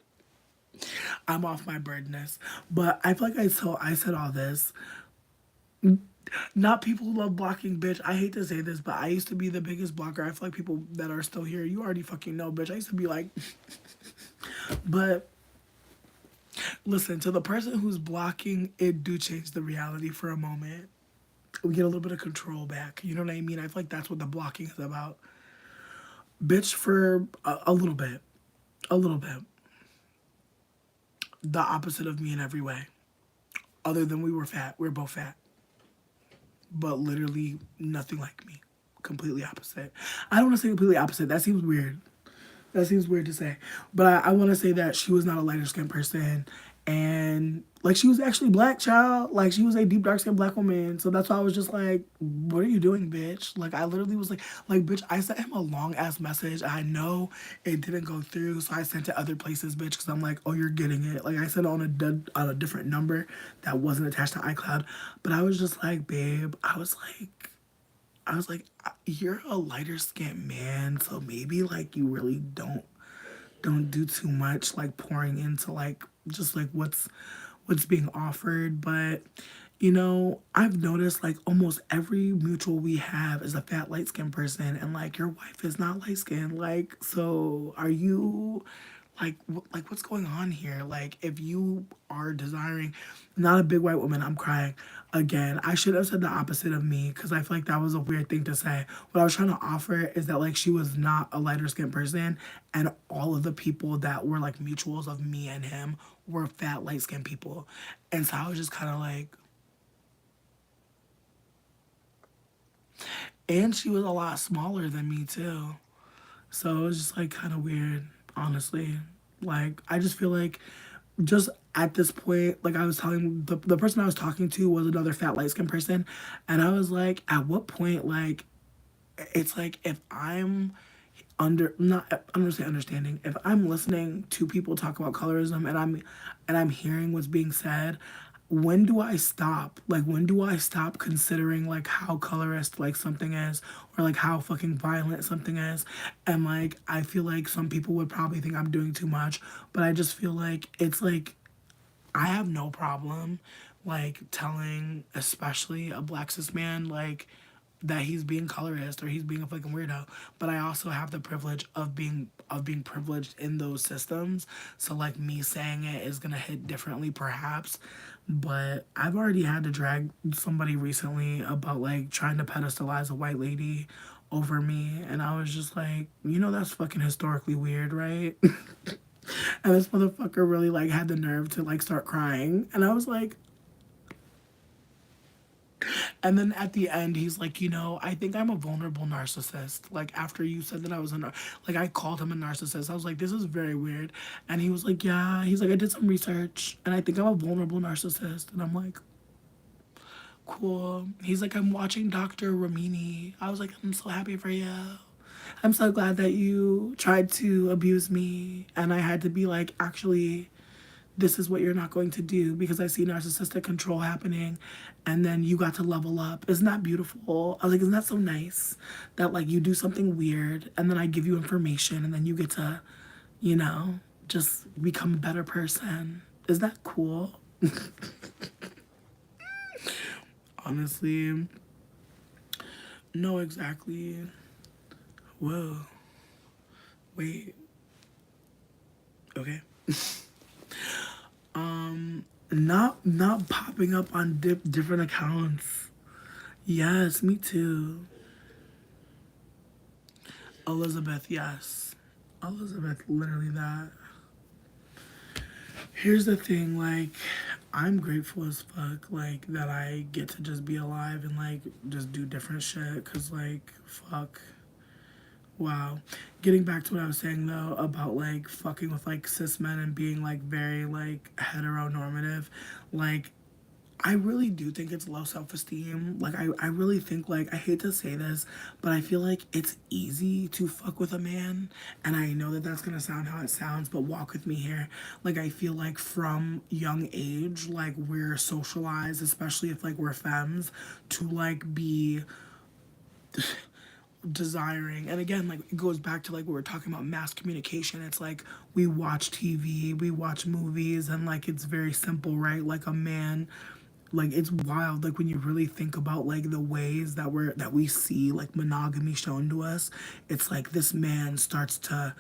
I'm off my birdness. But I feel like I said all this. Not people who love blocking, bitch. I hate to say this, but I used to be the biggest blocker. I feel like people that are still here, you already fucking know, bitch. I used to be like, but listen, to the person who's blocking, it do change the reality for a moment. We get a little bit of control back. You know what I mean? I feel like that's what the blocking is about. Bitch, for a little bit. A little bit. The opposite of me in every way. Other than we were fat. We were both fat. But literally nothing like me. Completely opposite. I don't want to say completely opposite. That seems weird. That seems weird to say. But I want to say that she was not a lighter skinned person. And, like, she was actually black, child. Like, she was a deep, dark skinned black woman. So that's why I was just like, what are you doing, bitch? Like, I literally was like, bitch, I sent him a long ass message. I know it didn't go through. So I sent it other places, bitch, because I'm like, oh, you're getting it. Like, I sent it on a different number that wasn't attached to iCloud. But I was just like, babe, I was like, you're a lighter skinned man, so maybe like you really don't do too much like pouring into like just like what's being offered. But I've noticed like almost every mutual we have is a fat light skinned person, and like your wife is not light skinned. Like, so are you like like what's going on here? Like, if you are desiring not a big white woman, I'm crying again. I should have said the opposite of me because I feel like that was a weird thing to say. What I was trying to offer is that like she was not a lighter skinned person, and all of the people that were like mutuals of me and him were fat light skinned people. And so I was just kind of like, and she was a lot smaller than me too. So it was just like kind of weird, honestly. Like, I just feel like just at this point, like I was telling the person I was talking to was another fat light skinned person. And I was like, at what point, like, it's like if I'm not I'm gonna say understanding, if I'm listening to people talk about colorism and I'm hearing what's being said, when do I stop? Like, when do I stop considering like how colorist like something is, or like how fucking violent something is? And like I feel like some people would probably think I'm doing too much, but I just feel like it's like I have no problem like telling especially a black cis man like that he's being colorist or he's being a fucking weirdo. But I also have the privilege of being privileged in those systems. So like me saying it is gonna hit differently perhaps. But I've already had to drag somebody recently about like trying to pedestalize a white lady over me, and I was just like, that's fucking historically weird, right? And this motherfucker really like had the nerve to like start crying. And I was like, and then at the end, he's like, I think I'm a vulnerable narcissist. Like, after you said that I was like, I called him a narcissist. I was like, this is very weird. And he was like, yeah. He's like, I did some research and I think I'm a vulnerable narcissist. And I'm like, cool. He's like, I'm watching Dr. Ramini. I was like, I'm so happy for you. I'm so glad that you tried to abuse me. And I had to be like, actually, this is what you're not going to do because I see narcissistic control happening, and then you got to level up. Isn't that beautiful? I was like, isn't that so nice that like you do something weird and then I give you information and then you get to, just become a better person. Is that cool? Honestly, no, exactly. Whoa. Wait. Okay. Not popping up on different accounts. Yes, me too. Elizabeth, yes. Elizabeth, literally that. Here's the thing, like, I'm grateful as fuck, like, that I get to just be alive and, like, just do different shit, cause, like, fuck. Wow. Getting back to what I was saying, though, about, like, fucking with, like, cis men and being, like, very, like, heteronormative, like, I really do think it's low self esteem. Like, I really think, like, I hate to say this, but I feel like it's easy to fuck with a man. And I know that that's gonna sound how it sounds, but walk with me here. Like, I feel like from young age, like, we're socialized, especially if, like, we're femmes, to, like, be desiring. And again, like, it goes back to like we were talking about mass communication. It's like we watch TV, we watch movies, and like it's very simple, right? Like a man, like it's wild, like when you really think about like the ways that we see like monogamy shown to us. It's like this man starts to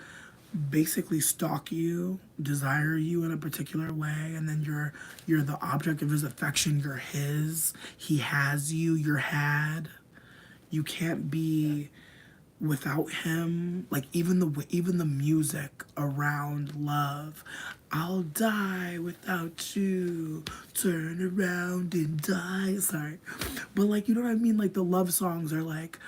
basically stalk you, desire you in a particular way, and then you're the object of his affection. You're his, he has you, you're had. You can't be without him. Like even the music around love, I'll die without you, turn around and die. Sorry, but like, you know what I mean, like the love songs are like,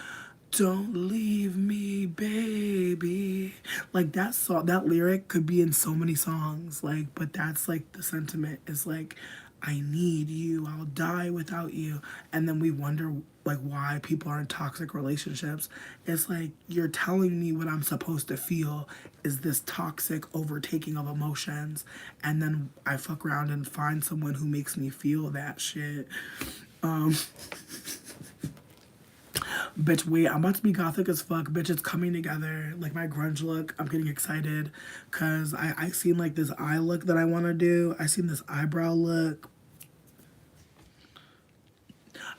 don't leave me, baby. Like that song, that lyric could be in so many songs. Like, but that's like the sentiment is like, I need you, I'll die without you. And then we wonder like why people are in toxic relationships. It's like you're telling me what I'm supposed to feel is this toxic overtaking of emotions. And then I fuck around and find someone who makes me feel that shit. Um Bitch, wait, I'm about to be gothic as fuck. Bitch, it's coming together. Like my grunge look, I'm getting excited because I seen like this eye look that I want to do. I seen this eyebrow look.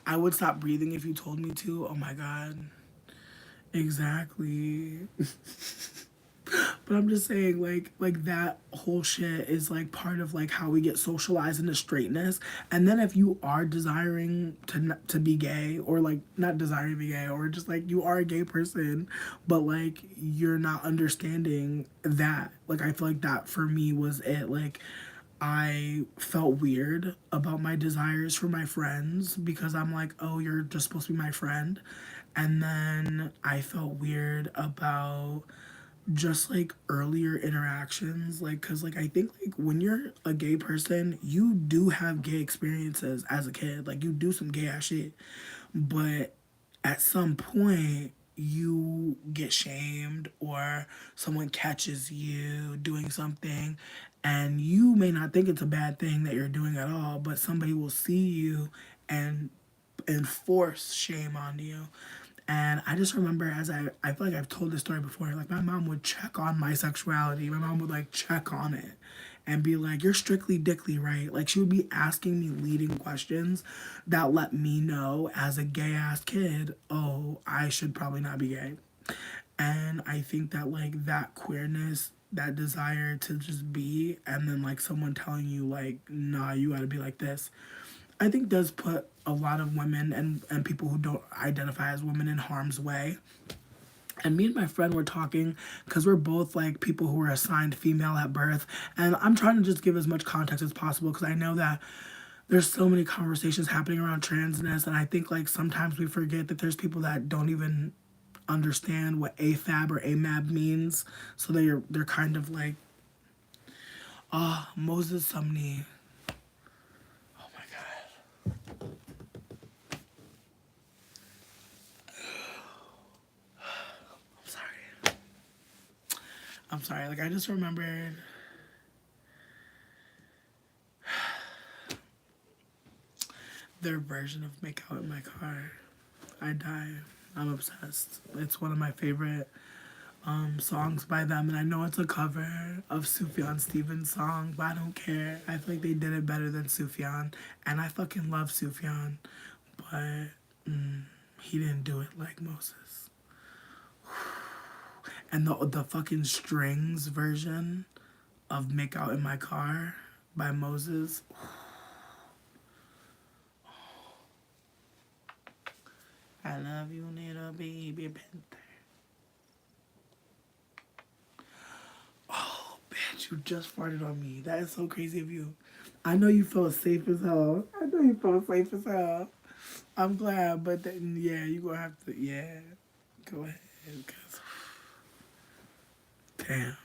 I would stop breathing if you told me to. Oh my God. Exactly. But I'm just saying, like that whole shit is like part of like how we get socialized into straightness. And then if you are desiring to be gay, or like not desiring to be gay, or just like you are a gay person, but like you're not understanding that. Like I feel like that for me was it. Like I felt weird about my desires for my friends because I'm like, oh, you're just supposed to be my friend. And then I felt weird about just like earlier interactions, like because like I think like when you're a gay person you do have gay experiences as a kid, like you do some gay ass shit, but at some point you get shamed or someone catches you doing something, and you may not think it's a bad thing that you're doing at all, but somebody will see you and enforce shame on you. And I just remember, as I feel like I've told this story before, like my mom would check on my sexuality. My mom would like check on it and be like, you're strictly dickly, right? Like she would be asking me leading questions that let me know as a gay ass kid, oh, I should probably not be gay. And I think that like that queerness, that desire to just be, and then like someone telling you like, nah, you gotta be like this, I think does put a lot of women and people who don't identify as women in harm's way. And me and my friend were talking because we're both like people who were assigned female at birth. And I'm trying to just give as much context as possible because I know that there's so many conversations happening around transness. And I think like sometimes we forget that there's people that don't even understand what AFAB or AMAB means. So they're kind of like, ah, Moses Sumney. Oh my God. I'm sorry. I'm sorry. Like I just remembered their version of Make Out in My Car. I die. I'm obsessed. It's one of my favorite songs by them, and I know it's a cover of Sufjan Stevens' song, but I don't care. I feel like they did it better than Sufjan, and I fucking love Sufjan, but he didn't do it like Moses. And the fucking strings version of Make Out in My Car by Moses. I love you, little baby panther. Oh, bitch, you just farted on me. That is so crazy of you. I know you felt safe as hell. I know you felt safe as hell. I'm glad, but then, yeah, you gonna have to, yeah, go ahead, cause damn,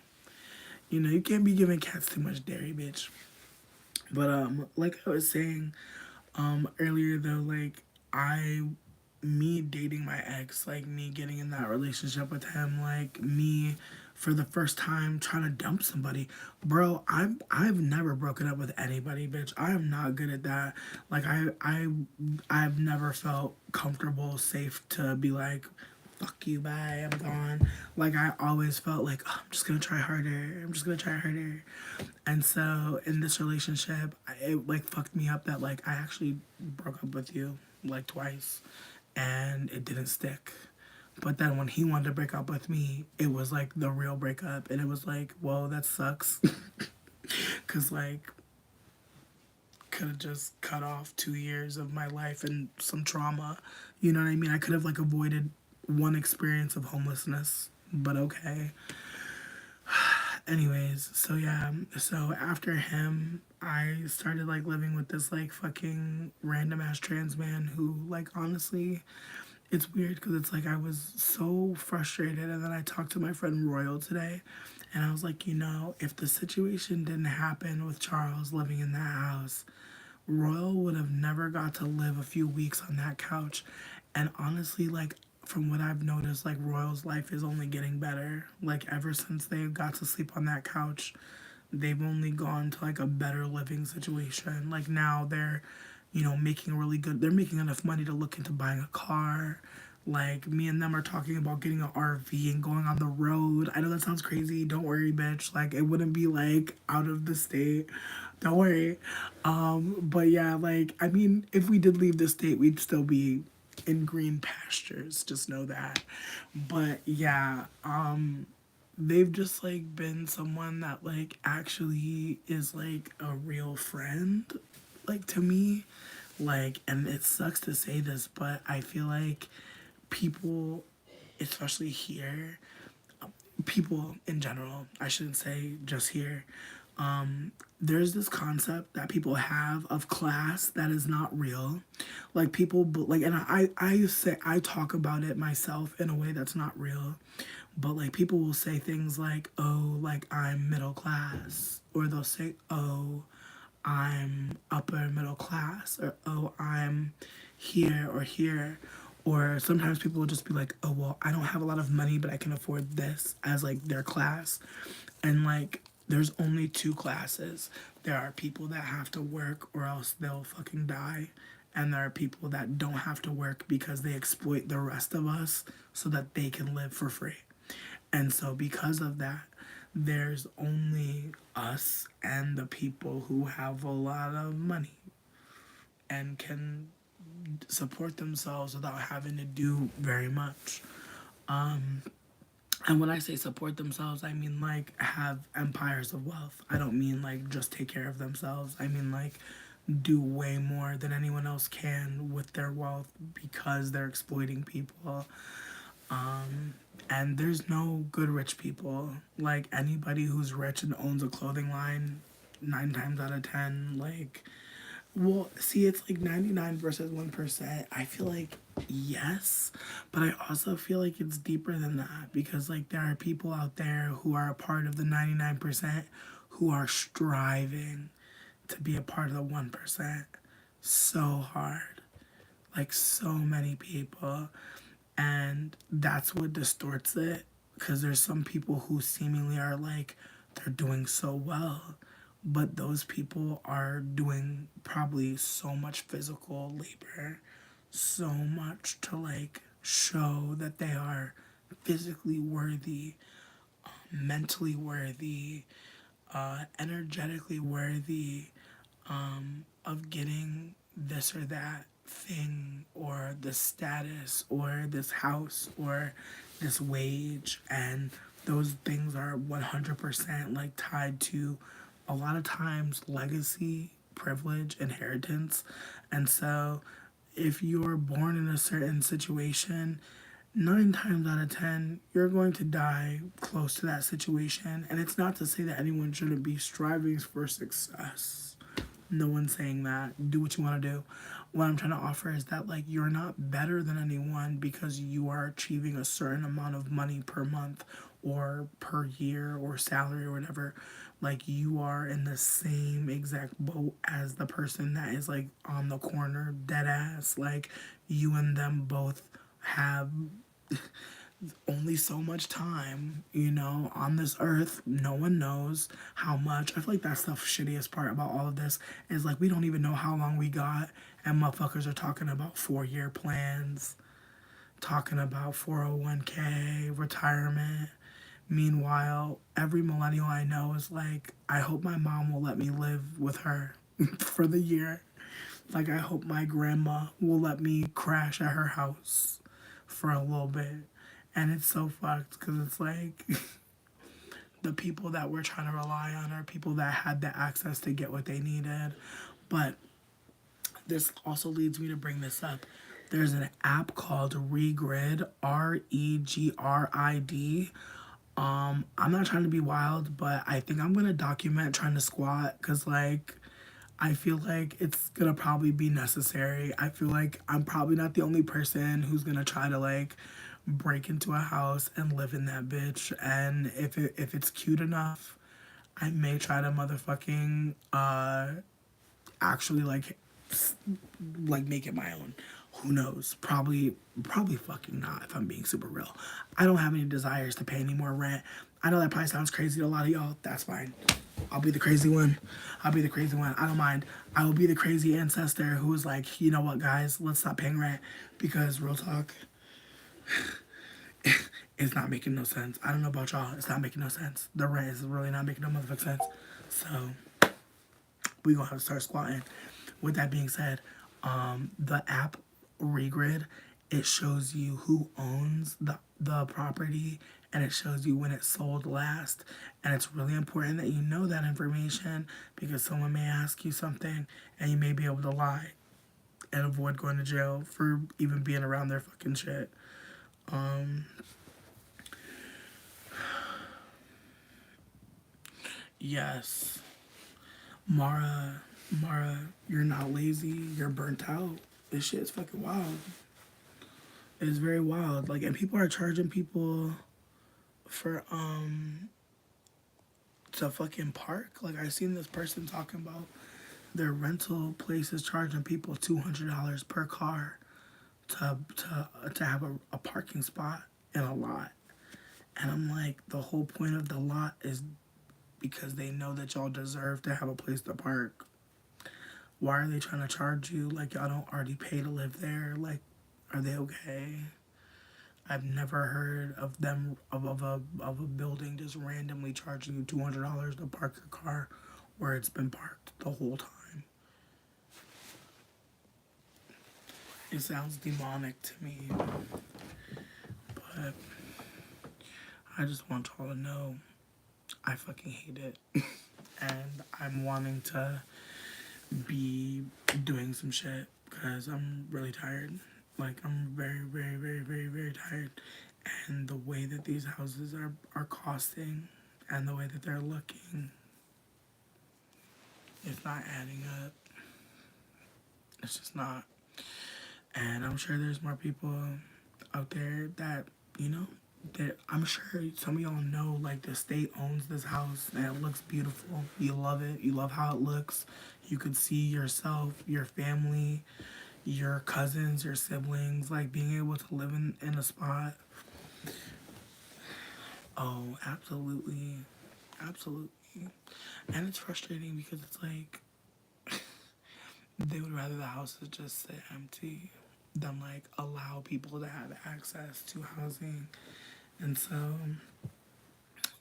you know you can't be giving cats too much dairy, bitch. But like I was saying, earlier though, like I, me dating my ex, like me getting in that relationship with him, like me for the first time trying to dump somebody, bro. I've never broken up with anybody, bitch. I am not good at that. Like I've never felt comfortable, safe to be like, fuck you, bye, I'm gone. Like I always felt like, oh, I'm just gonna try harder. I'm just gonna try harder. And so in this relationship, it like fucked me up that like I actually broke up with you like twice, and it didn't stick. But then when he wanted to break up with me, it was like the real breakup, and it was like, whoa, that sucks. Cause like could have just cut off 2 years of my life and some trauma. You know what I mean? I could have like avoided one experience of homelessness. But okay. Anyways, so yeah, so after him, I started like living with this like fucking random ass trans man who like honestly, it's weird because it's like I was so frustrated, and then I talked to my friend Royal today, and I was like, you know, if the situation didn't happen with Charles living in that house, Royal would have never got to live a few weeks on that couch. And honestly, like from what I've noticed, like Royal's life is only getting better. Like ever since they got to sleep on that couch, they've only gone to like a better living situation. Like now they're, you know, making really good. They're making enough money to look into buying a car. Like me and them are talking about getting an RV and going on the road. I know that sounds crazy. Don't worry, bitch. Like it wouldn't be like out of the state. Don't worry. But yeah, like I mean, if we did leave the state, we'd still be in green pastures. Just know that. But yeah, they've just like been someone that like actually is like a real friend, like to me. Like, and it sucks to say this, but I feel like people, especially here, people in general, I shouldn't say just here, there's this concept that people have of class that is not real. Like people, like, and I say, I talk about it myself in a way that's not real. But like people will say things like, oh, like I'm middle class. Or they'll say, oh, I'm upper middle class, or oh, I'm here or here. Or sometimes people will just be like, oh, well, I don't have a lot of money, but I can afford this as like their class. And like, there's only two classes. There are people that have to work or else they'll fucking die. And there are people that don't have to work because they exploit the rest of us so that they can live for free. And so, because of that, there's only us and the people who have a lot of money and can support themselves without having to do very much. And when I say support themselves, I mean like have empires of wealth. I don't mean like just take care of themselves. I mean like do way more than anyone else can with their wealth because they're exploiting people. And there's no good rich people. Like anybody who's rich and owns a clothing line, 9 times out of 10, like, well, see, it's like 99 versus 1%. I feel like yes, but I also feel like it's deeper than that because like there are people out there who are a part of the 99% who are striving to be a part of the 1% so hard. Like so many people. And that's what distorts it because there's some people who seemingly are like they're doing so well, but those people are doing probably so much physical labor, so much to like show that they are physically worthy, mentally worthy, energetically worthy, of getting this or that thing or the status or this house or this wage. And those things are 100% like tied to a lot of times legacy, privilege, inheritance. And so if you're born in a certain situation, 9 times out of 10, you're going to die close to that situation. And it's not to say that anyone shouldn't be striving for success. No one's saying that. Do what you want to do. What I'm trying to offer is that, like, you're not better than anyone because you are achieving a certain amount of money per month or per year or salary or whatever. Like, you are in the same exact boat as the person that is, like, on the corner, dead ass. Like, you and them both have only so much time, on this earth. No one knows how much. I feel like that's the shittiest part about all of this is like we don't even know how long we got, and motherfuckers are talking about 4-year plans, talking about 401k, retirement. Meanwhile, every millennial I know is like, I hope my mom will let me live with her for the year. Like, I hope my grandma will let me crash at her house for a little bit. And it's so fucked because it's like the people that we're trying to rely on are people that had the access to get what they needed. But this also leads me to bring this up. There's an app called Regrid, Regrid. I'm not trying to be wild, but I think I'm gonna document trying to squat because, like, I feel like it's gonna probably be necessary. I feel like I'm probably not the only person who's gonna try to, like, break into a house and live in that bitch. And if it's cute enough, I may try to motherfucking actually like make it my own. Who knows? Probably fucking not, if I'm being super real. I don't have any desires to pay any more rent. I know that probably sounds crazy to a lot of y'all. That's fine. I'll be the crazy one. I'll be the crazy one. I don't mind. I will be the crazy ancestor who is like, you know what, guys, let's stop paying rent because real talk, it's not making no sense. I don't know about y'all. It's not making no sense. The rent is really not making no motherfucking sense. So we gonna have to start squatting. With that being said, the app Regrid, it shows you who owns the property and it shows you when it sold last. And it's really important that you know that information because someone may ask you something and you may be able to lie and avoid going to jail for even being around their fucking shit. Yes. Mara, you're not lazy. You're burnt out. This shit is fucking wild. It is very wild. Like, and people are charging people for to fucking park. Like, I seen this person talking about their rental place is charging people $200 per car to have a parking spot in a lot. And I'm like, the whole point of the lot is because they know that y'all deserve to have a place to park. Why are they trying to charge you like y'all don't already pay to live there? Like, are they okay? I've never heard of them of a building just randomly charging you $200 to park your car where it's been parked the whole time. It sounds demonic to me, but I just want y'all to know I fucking hate it. And I'm wanting to be doing some shit because I'm really tired. Like, I'm very, very, very, very, very tired. And the way that these houses are costing and the way that they're looking, it's not adding up. It's just not. And I'm sure there's more people out there that, that I'm sure some of y'all know, like, the state owns this house and it looks beautiful. You love it. You love how it looks. You could see yourself, your family, your cousins, your siblings, like, being able to live in a spot. Oh, absolutely. Absolutely. And it's frustrating because it's like they would rather the houses just sit empty than, like, allow people to have access to housing. And so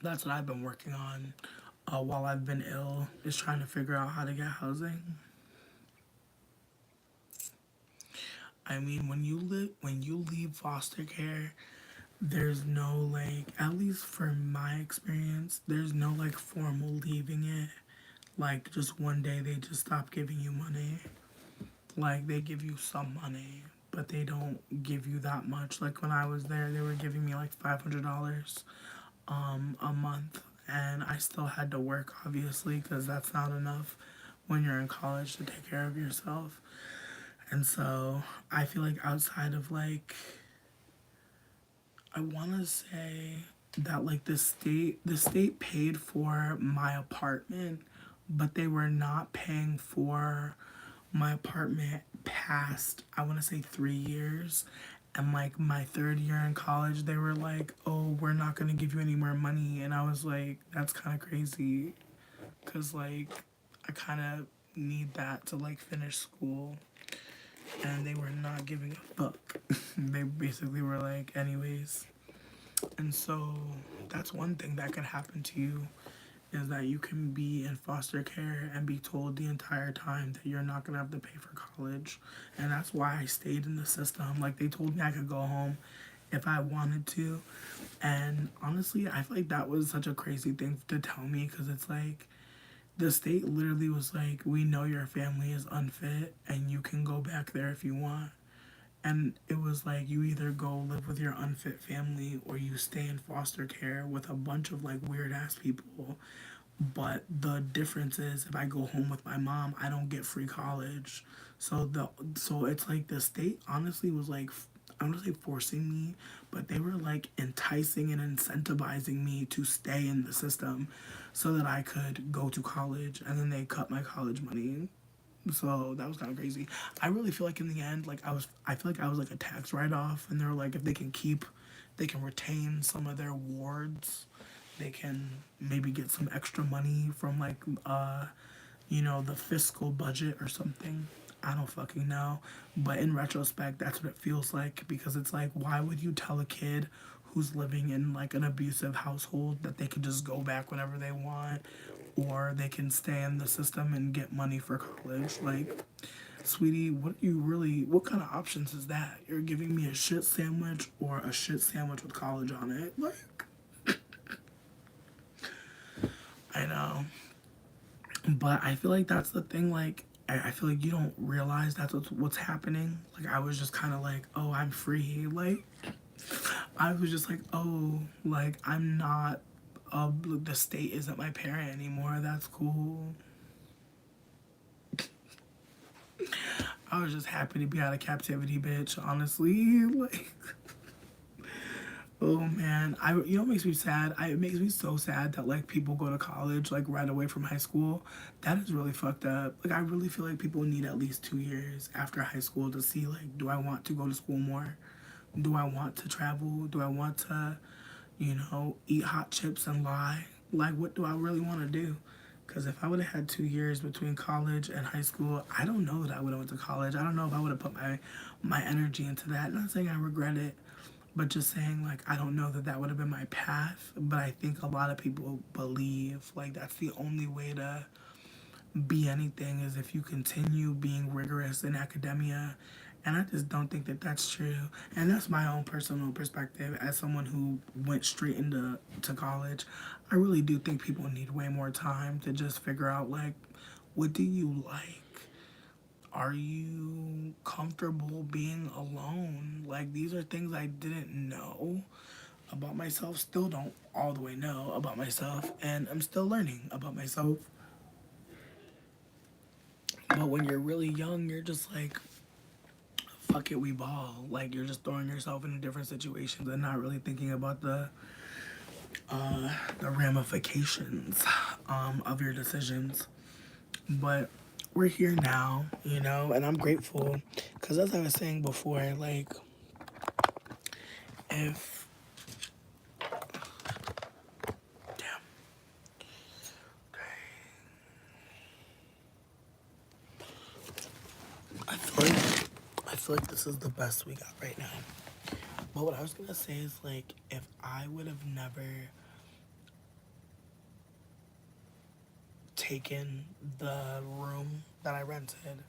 that's what I've been working on while I've been ill, is trying to figure out how to get housing. I mean, when you leave foster care, there's no, like, at least for my experience, there's no, like, formal leaving it. Like, just one day they just stop giving you money. Like, they give you some money, but they don't give you that much. Like, when I was there, they were giving me like $500 a month, and I still had to work, obviously, because that's not enough when you're in college to take care of yourself. And so I feel like outside of like, I want to say that like the state paid for my apartment, but they were not paying for my apartment past, I want to say, 3 years. And like my third year in college, they were like, "Oh, we're not gonna give you any more money," and I was like, "That's kind of crazy, cause like I kind of need that to like finish school." And they were not giving a fuck. They basically were like, "Anyways." And so that's one thing that could happen to you, is that you can be in foster care and be told the entire time that you're not gonna have to pay for college. And that's why I stayed in the system. Like, they told me I could go home if I wanted to. And honestly, I feel like that was such a crazy thing to tell me, because it's like the state literally was like, "We know your family is unfit and you can go back there if you want." And it was like, you either go live with your unfit family or you stay in foster care with a bunch of like weird ass people. But the difference is, if I go home with my mom, I don't get free college. So it's like the state honestly was like, I don't want to say forcing me, but they were like enticing and incentivizing me to stay in the system so that I could go to college, and then they cut my college money. So that was kind of crazy. I really feel like in the end, like I feel like I was like a tax write off, and they're like, if they can retain some of their wards, they can maybe get some extra money from like, the fiscal budget or something. I don't fucking know. But in retrospect, that's what it feels like, because it's like, why would you tell a kid who's living in like an abusive household that they could just go back whenever they want, or they can stay in the system and get money for college? Like, sweetie, what kind of options is that? You're giving me a shit sandwich or a shit sandwich with college on it? Like, I know. But I feel like that's the thing. Like, I feel like you don't realize that's what's happening. Like, I was just kind of like, "Oh, I'm free." Like, I was just like, "Oh, like, I'm not, the state isn't my parent anymore. That's cool." I was just happy to be out of captivity, bitch, honestly. Like, oh man, what makes me sad? It makes me so sad that like people go to college like right away from high school. That is really fucked up. Like, I really feel like people need at least 2 years after high school to see, like, do I want to go to school more? Do I want to travel? Do I want to, eat hot chips and lie? Like, what do I really want to do? Because if I would have had 2 years between college and high school, I don't know that I would have went to college. I don't know if I would have put my energy into that. Not saying I regret it, but just saying, like, I don't know that that would have been my path. But I think a lot of people believe like that's the only way to be anything, is if you continue being rigorous in academia. And I just don't think that that's true. And that's my own personal perspective as someone who went straight into college. I really do think people need way more time to just figure out, like, what do you like? Are you comfortable being alone? Like, these are things I didn't know about myself, still don't all the way know about myself, and I'm still learning about myself. But when you're really young, you're just like, fuck it, we ball. Like, you're just throwing yourself into different situations and not really thinking about the ramifications of your decisions. But we're here now, and I'm grateful, because as I was saying before, like, if damn, I feel like this is the best we got right now. But what I was gonna say is, like, if I would have never taken the room that I rented,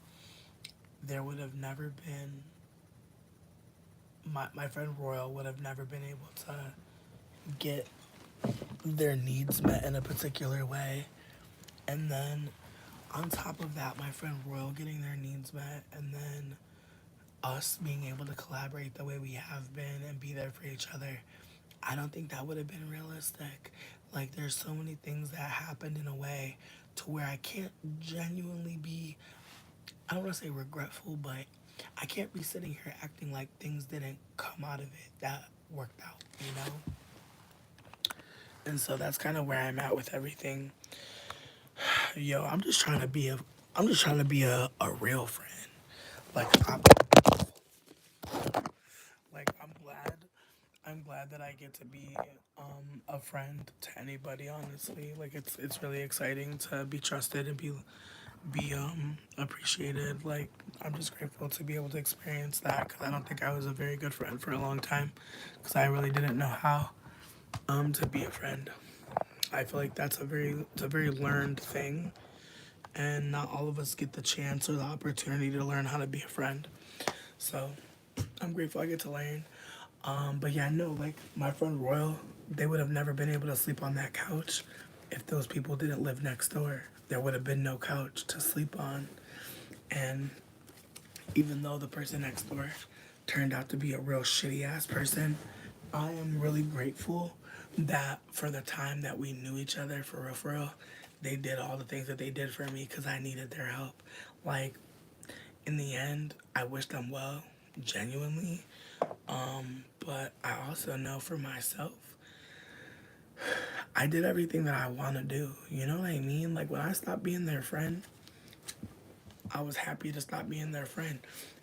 there would have never been, my friend Royal would have never been able to get their needs met in a particular way. And then On top of that, my friend Royal getting their needs met, and then us being able to collaborate the way we have been and be there for each other, I don't think that would have been realistic. Like, there's so many things that happened in a way to where I can't genuinely be, I don't want to say regretful, but I can't be sitting here acting like things didn't come out of it that worked out, you know? And so that's kind of where I'm at with everything. Yo, I'm just trying to be a real friend. Like, I'm glad that I get to be a friend to anybody. Honestly, like it's really exciting to be trusted and be appreciated. Like I'm just grateful to be able to experience that because I don't think I was a very good friend for a long time because I really didn't know how to be a friend. I feel like it's a very learned thing, and not all of us get the chance or the opportunity to learn how to be a friend. So I'm grateful I get to learn. But yeah, no, like my friend Royal, they would have never been able to sleep on that couch if those people didn't live next door. There would have been no couch to sleep on. And even though the person next door turned out to be a real shitty ass person, I am really grateful that for the time that we knew each other for real, they did all the things that they did for me because I needed their help. Like, in the end, I wish them well, genuinely. But I also know for myself, I did everything that I want to do. You know what I mean? Like when I stopped being their friend, I was happy to stop being their friend.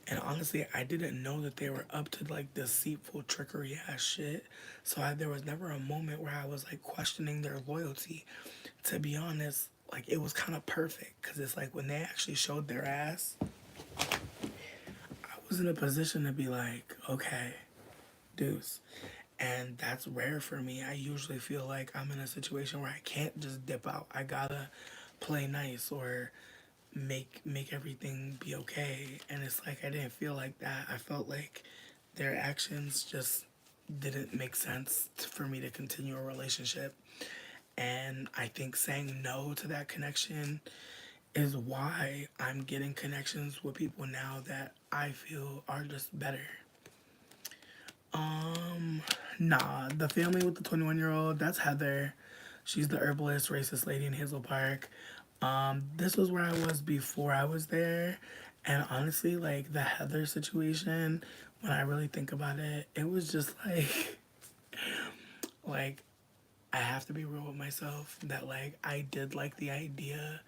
And honestly, I didn't know that they were up to like deceitful trickery ass shit. So there was never a moment where I was like questioning their loyalty. To be honest, like it was kind of perfect because it's like when they actually showed their ass, I was in a position to be like, okay, deuce. And that's rare for me. I usually feel like I'm in a situation where I can't just dip out. I gotta play nice or make everything be okay. And it's like I didn't feel like that. I felt like their actions just didn't make sense for me to continue a relationship. And I think saying no to that connection is why I'm getting connections with people now that I feel are just better. Nah, the family with the 21-year-old, that's Heather. She's the herbalist, racist lady in Hazel Park. This was where I was before I was there. And honestly, like the Heather situation, when I really think about it, it was just like, like I have to be real with myself that like I did like the idea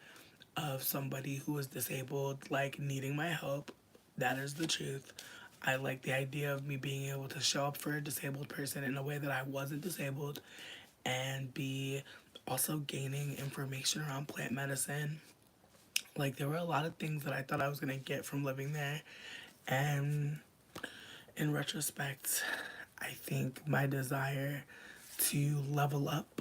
of somebody who was disabled, like needing my help. That is the truth. I like the idea of me being able to show up for a disabled person in a way that I wasn't disabled and be also gaining information around plant medicine. Like, there were a lot of things that I thought I was going to get from living there. And in retrospect, I think my desire to level up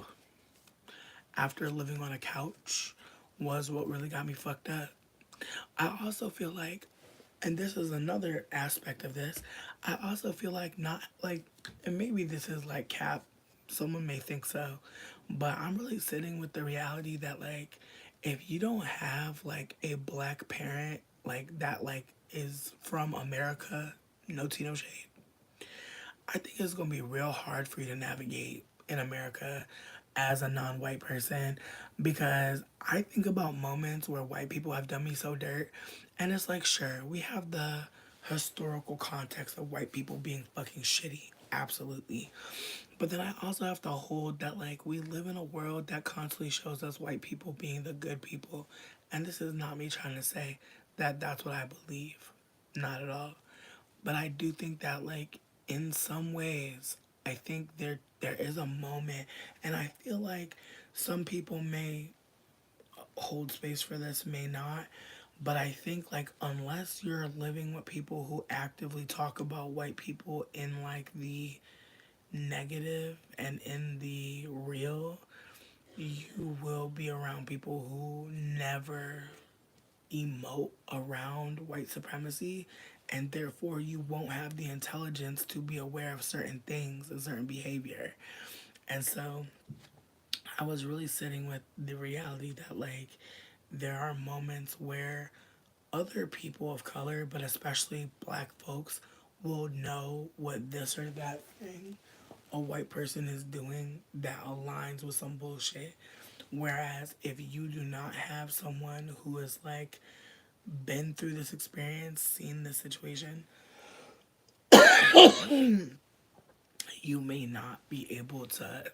after living on a couch was what really got me fucked up. I also feel like, and this is another aspect of this, I also feel like not like, and maybe this is like cap, someone may think so, but I'm really sitting with the reality that like, if you don't have like a black parent like that, like is from America, no tea, no shade, I think it's gonna be real hard for you to navigate in America as a non-white person because I think about moments where white people have done me so dirt, and it's like, sure, we have the historical context of white people being fucking shitty, absolutely, but then I also have to hold that like we live in a world that constantly shows us white people being the good people, and this is not me trying to say that that's what I believe, not at all, but I do think that like in some ways I think there is a moment, and I feel like some people may hold space for this, may not, but I think like unless you're living with people who actively talk about white people in like the negative and in the real, you will be around people who never emote around white supremacy, and therefore you won't have the intelligence to be aware of certain things and certain behavior. And so I was really sitting with the reality that like there are moments where other people of color, but especially black folks, will know what this or that thing a white person is doing that aligns with some bullshit. Whereas if you do not have someone who has like been through this experience, seen this situation, you may not be able to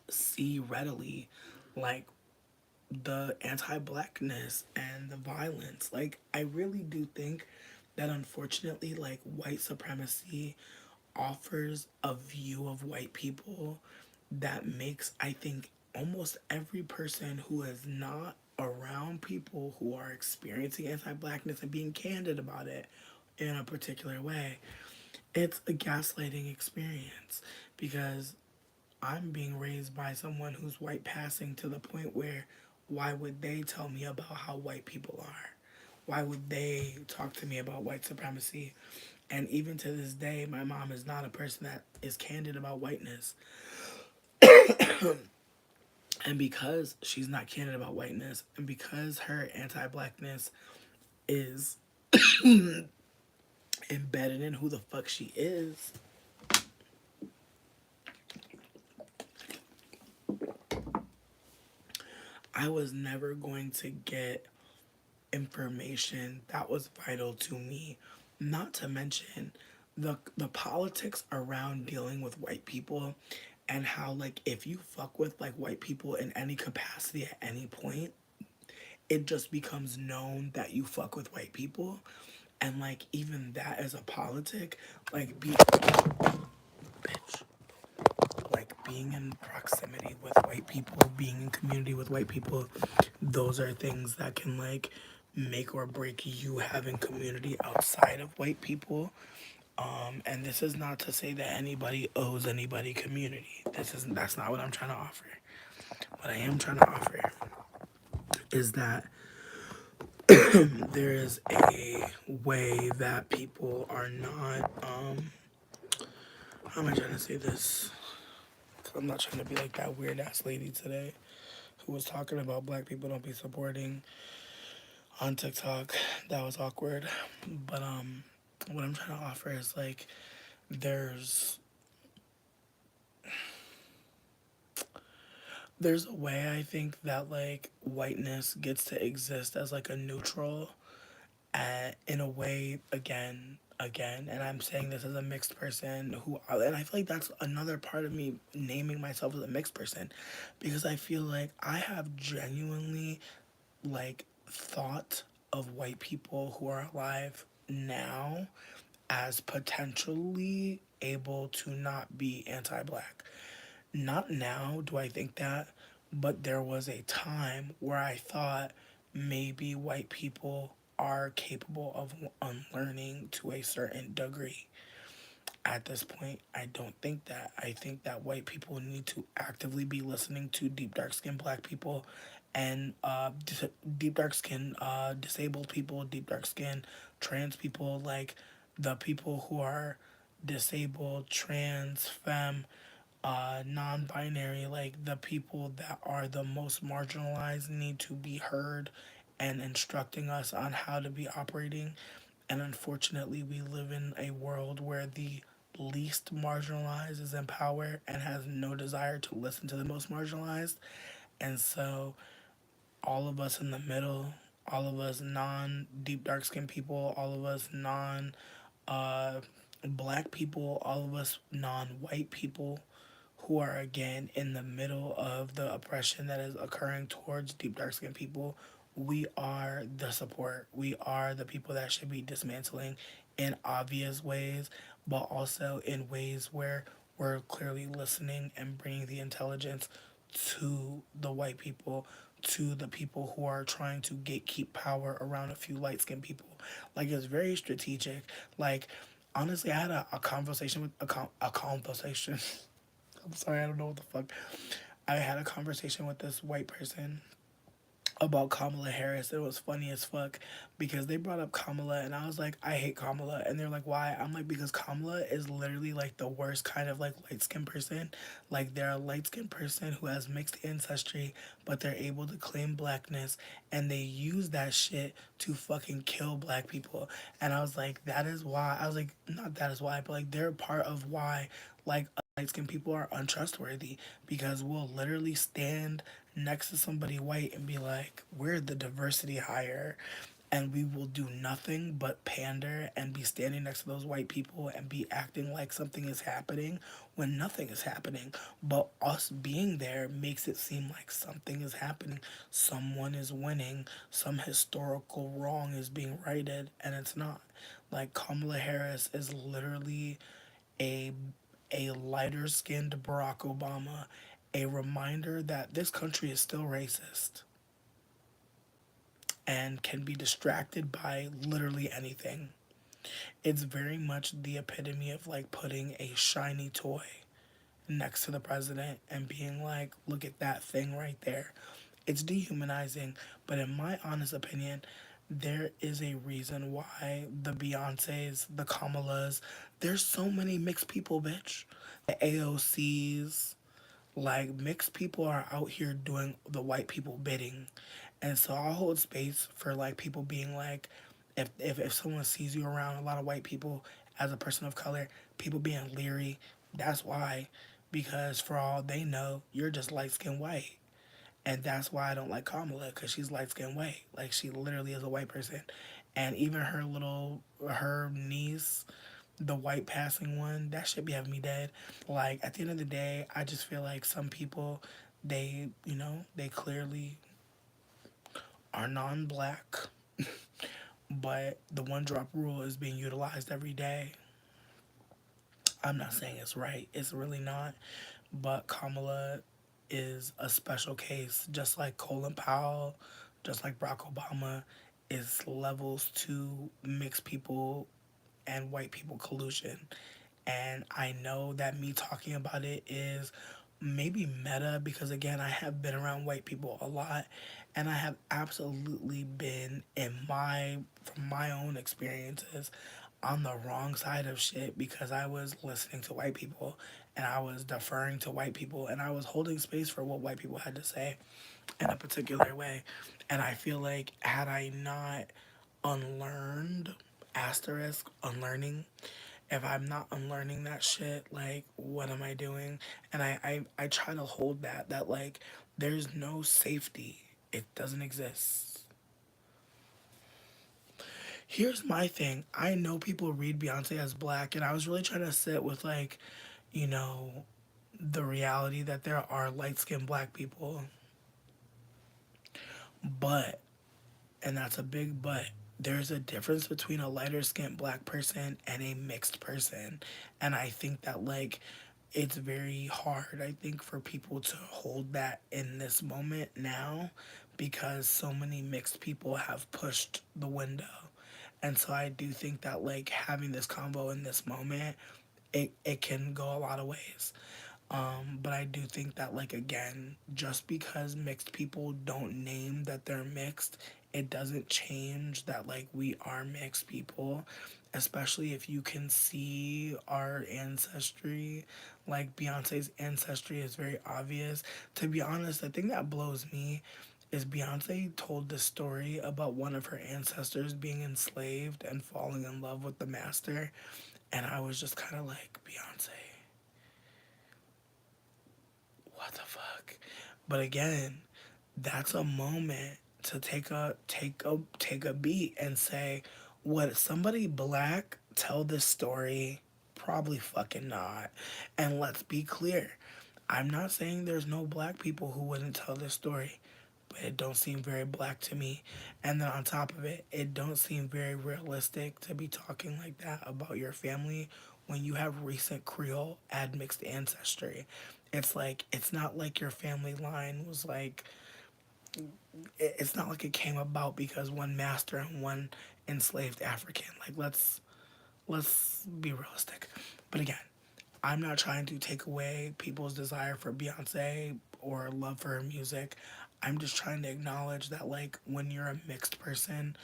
see readily like the anti-blackness and the violence. Like I really do think that unfortunately like white supremacy offers a view of white people that makes, I think, almost every person who is not around people who are experiencing anti-blackness and being candid about it in a particular way, it's a gaslighting experience because I'm being raised by someone who's white passing to the point where why would they tell me about how white people are? Why would they talk to me about white supremacy? And even to this day, my mom is not a person that is candid about whiteness. And because she's not candid about whiteness, and because her anti blackness is embedded in who the fuck she is, I was never going to get information that was vital to me. Not to mention the politics around dealing with white people and how like if you fuck with like white people in any capacity at any point, it just becomes known that you fuck with white people. And like even that as a politic, like be bitch. Like being in proximity with white people, being in community with white people, those are things that can like make or break you having community outside of white people. And this is not to say that anybody owes anybody community. That's not what I'm trying to offer. What I am trying to offer is that there is a way that people are not how am I trying to say this? 'Cause I'm not trying to be like that weird ass lady today who was talking about black people don't be supporting on TikTok. That was awkward. But what I'm trying to offer is like there's there's a way I think that like whiteness gets to exist as like a neutral in a way again, and I'm saying this as a mixed person who, and I feel like that's another part of me naming myself as a mixed person because I feel like I have genuinely like thought of white people who are alive now as potentially able to not be anti-black. Not now do I think that, but there was a time where I thought maybe white people are capable of unlearning to a certain degree. At this point, I don't think that. I think that white people need to actively be listening to deep dark skinned black people and deep dark skin disabled people, deep dark skin trans people, like the people who are disabled, trans, femme, non-binary, like the people that are the most marginalized need to be heard and instructing us on how to be operating. And unfortunately, we live in a world where the least marginalized is in power and has no desire to listen to the most marginalized. And so all of us in the middle, all of us non deep dark skinned people, all of us non uh, black people, all of us non white people who are again in the middle of the oppression that is occurring towards deep dark skinned people, we are the support. We are the people that should be dismantling in obvious ways, but also in ways where we're clearly listening and bringing the intelligence to the white people, to the people who are trying to gatekeep power around a few light skinned people. Like it's very strategic. Like honestly, I had a conversation with a conversation. I'm sorry, I don't know what the fuck. I had a conversation with this white person about Kamala Harris. It was funny as fuck because they brought up Kamala and I was like, I hate Kamala. And they're like, why? I'm like, because Kamala is literally like the worst kind of like light skinned person. Like they're a light skinned person who has mixed ancestry, but they're able to claim blackness and they use that shit to fucking kill black people. And I was like, that is why. I was like, not that is why, but like they're part of why like light skinned people are untrustworthy because we'll literally stand next to somebody white and be like, we're the diversity hire. And we will do nothing but pander and be standing next to those white people and be acting like something is happening when nothing is happening. But us being there makes it seem like something is happening. Someone is winning. Some historical wrong is being righted, and it's not. Like Kamala Harris is literally a lighter skinned Barack Obama, a reminder that this country is still racist and can be distracted by literally anything. It's very much the epitome of like putting a shiny toy next to the president and being like, look at that thing right there. It's dehumanizing, but in my honest opinion, there is a reason why the Beyoncés, the Kamalas, there's so many mixed people, bitch. The AOCs, like mixed people are out here doing the white people bidding. And so I'll hold space for like people being like, if someone sees you around a lot of white people as a person of color, people being leery, that's why. Because for all they know, you're just light skinned white. And that's why I don't like Kamala, because she's light skinned white. Like she literally is a white person. And even her niece, the white passing one, that should be having me dead. Like at the end of the day, I just feel like some people, they clearly are non-black, but the one drop rule is being utilized every day. I'm not saying it's right. It's really not. But Kamala is a special case, just like Colin Powell, just like Barack Obama, is levels to mixed people and white people collusion. And I know that me talking about it is maybe meta because again, I have been around white people a lot and I have absolutely been from my own experiences on the wrong side of shit because I was listening to white people and I was deferring to white people and I was holding space for what white people had to say in a particular way. And I feel like had I not unlearned, asterisk, unlearning, if I'm not unlearning that shit, like, what am I doing? And I try to hold that, like, there's no safety. It doesn't exist. Here's my thing. I know people read Beyonce as black, and I was really trying to sit with, like, you know, the reality that there are light skinned black people. But and that's a big but. There's a difference between a lighter skinned black person and a mixed person. And I think that, like, it's very hard, I think, for people to hold that in this moment now because so many mixed people have pushed the window. And so I do think that, like, having this combo in this moment, it can go a lot of ways. But I do think that, like, again, just because mixed people don't name that they're mixed, it doesn't change that, like, we are mixed people, especially if you can see our ancestry. Like, Beyonce's ancestry is very obvious. To be honest, the thing that blows me is Beyonce told this story about one of her ancestors being enslaved and falling in love with the master. And I was just kind of like, Beyonce, what the fuck? But again, that's a moment to take a beat and say, would somebody black tell this story? Probably fucking not. And let's be clear. I'm not saying there's no black people who wouldn't tell this story, but it don't seem very black to me. And then on top of it, it don't seem very realistic to be talking like that about your family when you have recent Creole admixed ancestry. It's like it's not like your family line was like it's not like it came about because one master and one enslaved African. Like let's be realistic. But again, I'm not trying to take away people's desire for Beyonce or love for her music. I'm just trying to acknowledge that, like, when you're a mixed person,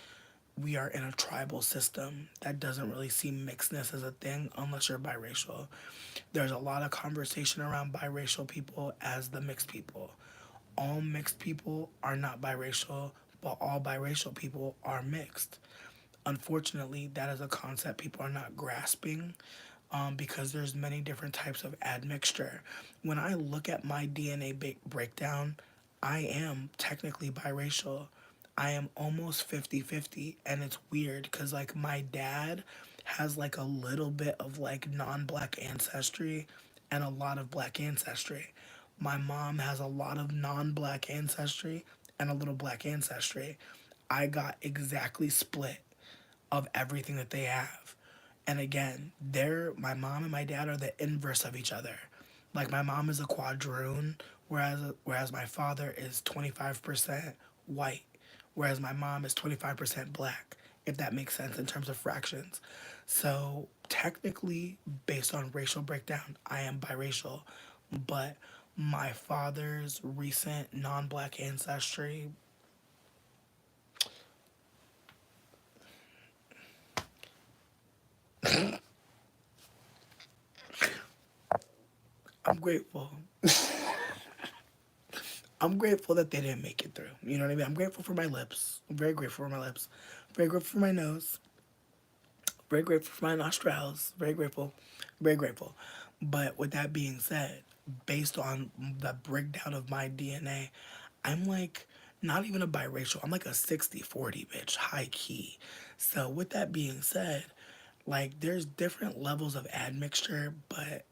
we are in a tribal system that doesn't really see mixedness as a thing unless you're biracial. There's a lot of conversation around biracial people as the mixed people. All mixed people are not biracial, but all biracial people are mixed. Unfortunately, that is a concept people are not grasping, because there's many different types of admixture. When I look at my DNA breakdown, I am technically biracial. I am almost 50-50, and it's weird because like my dad has like a little bit of like non-black ancestry and a lot of black ancestry. My mom has a lot of non-black ancestry and a little black ancestry. I got exactly split of everything that they have. And again, they're my mom and my dad are the inverse of each other. Like my mom is a quadroon, whereas my father is 25% white, whereas my mom is 25% black, if that makes sense in terms of fractions. So technically, based on racial breakdown, I am biracial, but my father's recent non-black ancestry, I'm grateful. I'm grateful that they didn't make it through. You know what I mean? I'm grateful for my lips. I'm very grateful for my lips. Very grateful for my nose. Very grateful for my nostrils. Very grateful. Very grateful. But with that being said, based on the breakdown of my DNA, I'm like not even a biracial. I'm like a 60-40 bitch, high key. So with that being said, like there's different levels of admixture, but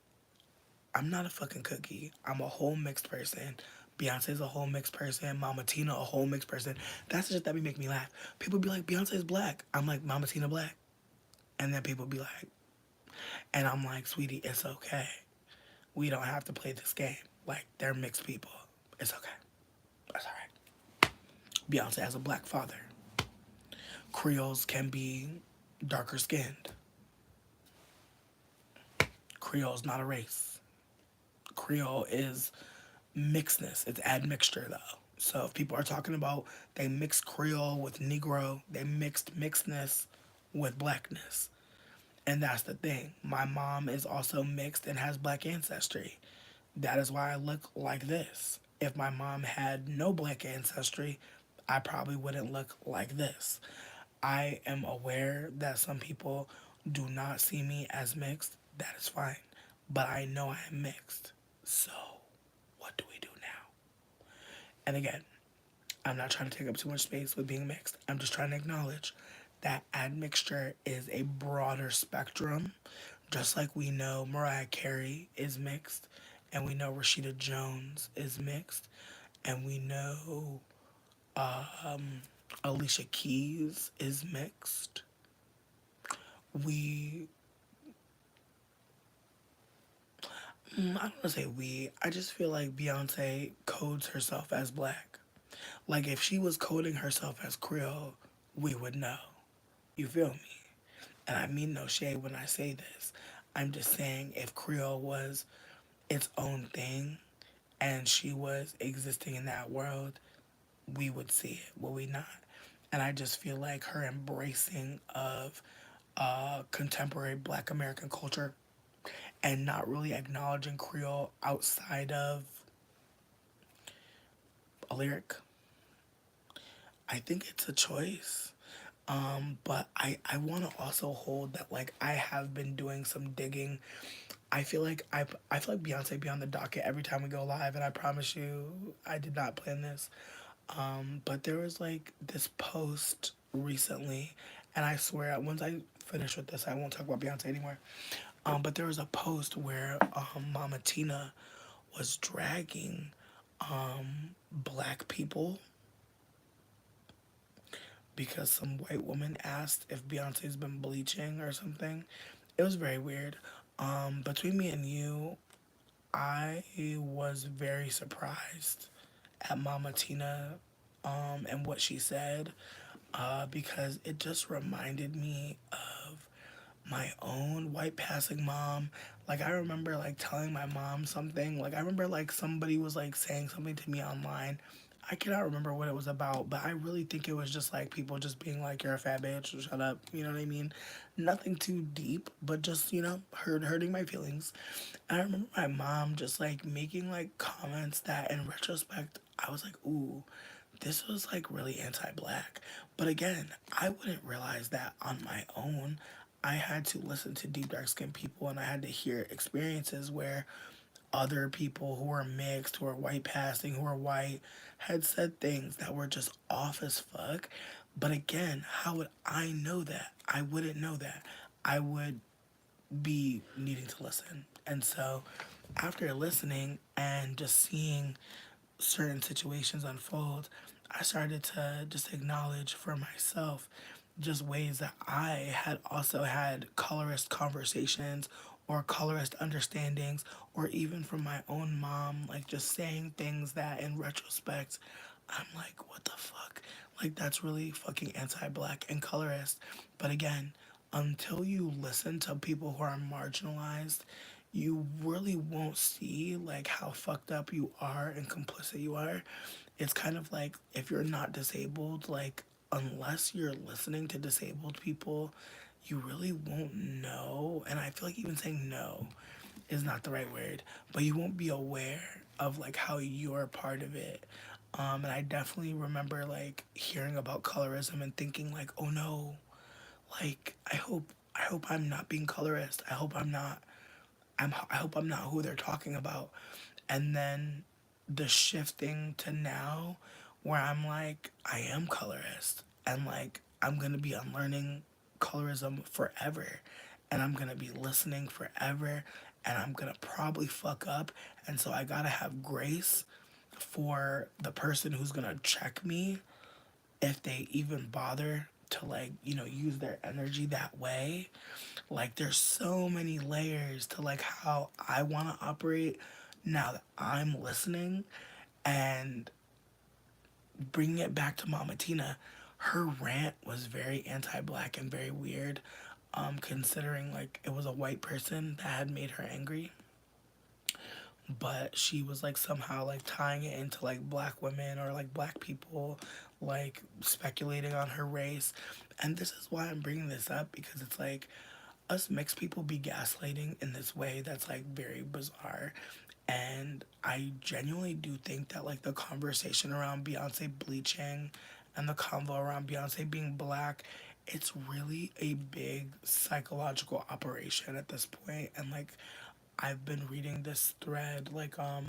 I'm not a fucking cookie. I'm a whole mixed person. Beyonce's a whole mixed person. Mama Tina a whole mixed person. That's just that be make me laugh. People be like, Beyonce's black. I'm like, Mama Tina black. And then people be like, and I'm like, sweetie, it's okay. We don't have to play this game. Like, they're mixed people. It's okay. That's alright. Beyonce has a black father. Creoles can be darker skinned. Creole's not a race. Creole is mixedness. It's admixture though. So if people are talking about they mixed Creole with Negro, they mixed mixedness with blackness. And that's the thing. My mom is also mixed and has black ancestry. That is why I look like this. If my mom had no black ancestry, I probably wouldn't look like this. I am aware that some people do not see me as mixed. That is fine. But I know I am mixed. So, what do we do now? And again, I'm not trying to take up too much space with being mixed. I'm just trying to acknowledge that admixture is a broader spectrum. Just like we know Mariah Carey is mixed, and we know Rashida Jones is mixed, and we know Alicia Keys is mixed. We, I don't want to say we, I just feel like Beyonce codes herself as black. Like if she was coding herself as Creole, we would know. You feel me? And I mean no shade when I say this. I'm just saying if Creole was its own thing and she was existing in that world, we would see it, would we not? And I just feel like her embracing of contemporary black American culture and not really acknowledging Creole outside of a lyric, I think it's a choice. But I want to also hold that like I have been doing some digging. I feel like Beyonce be on the docket every time we go live, and I promise you I did not plan this. But there was like this post recently, and I swear once I finish with this, I won't talk about Beyonce anymore. But there was a post where Mama Tina was dragging black people because some white woman asked if Beyonce's been bleaching or something. It was very weird. Between me and you, I was very surprised at Mama Tina and what she said because it just reminded me of my own white passing mom. Like I remember like telling my mom something. Like I remember like somebody was like saying something to me online I cannot remember what it was about, but I really think it was just like people just being like, "You're a fat bitch, shut up." You know what I mean? Nothing too deep, but just hurting my feelings. And I remember my mom just like making like comments that, in retrospect, I was like, "Ooh, this was like really anti-black." But again, I wouldn't realize that on my own. I had to listen to deep dark skinned people, and I had to hear experiences where other people who were mixed, who were white passing, who were white, had said things that were just off as fuck. But again, how would I know that? I wouldn't know that. I would be needing to listen. And so after listening and just seeing certain situations unfold, I started to just acknowledge for myself just ways that I had also had colorist conversations or colorist understandings, or even from my own mom, like just saying things that in retrospect, I'm like, what the fuck? Like, that's really fucking anti black and colorist. But again, until you listen to people who are marginalized, you really won't see like how fucked up you are and complicit you are. It's kind of like if you're not disabled, like unless you're listening to disabled people, you really won't know. And I feel like even saying no is not the right word, but you won't be aware of like how you're part of it. And I definitely remember like hearing about colorism and thinking like, oh no, like I hope I'm not being colorist. I hope I'm not who they're talking about. And then the shifting to now where I'm like, I am colorist. And like, I'm going to be unlearning colorism forever. And I'm going to be listening forever. And I'm going to probably fuck up. And so I got to have grace for the person who's going to check me if they even bother to like, use their energy that way. Like there's so many layers to like how I want to operate now that I'm listening. And bringing it back to Mama Tina, her rant was very anti-black and very weird, considering like it was a white person that had made her angry, but she was like somehow like tying it into like black women or like black people, like speculating on her race. And this is why I'm bringing this up, because it's like us mixed people be gaslighting in this way that's like very bizarre. And I genuinely do think that like the conversation around Beyonce bleaching and the convo around Beyonce being black, it's really a big psychological operation at this point. And like I've been reading this thread, like I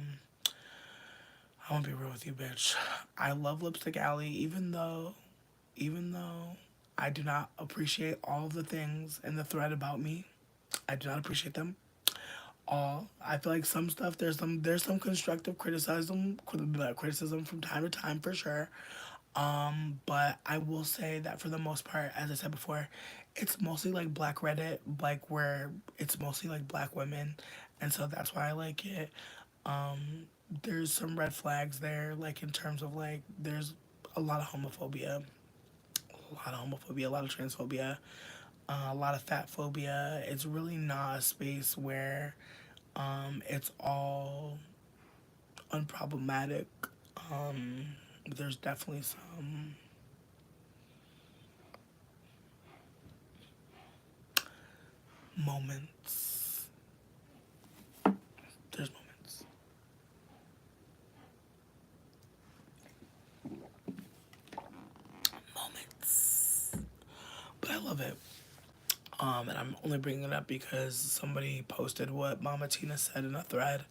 wanna be real with you, bitch. I love Lipstick Alley, even though I do not appreciate all of the things in the thread about me. I do not appreciate them all. I feel like some stuff there's some constructive criticism from time to time for sure. But I will say that for the most part, as I said before, it's mostly like Black Reddit, like where it's mostly like Black women, and so that's why I like it. There's some red flags there, like in terms of like there's a lot of homophobia, a lot of transphobia, a lot of fat phobia. It's really not a space where it's all unproblematic. There's definitely some moments. There's moments, but I love it. And I'm only bringing it up because somebody posted what Mama Tina said in a thread.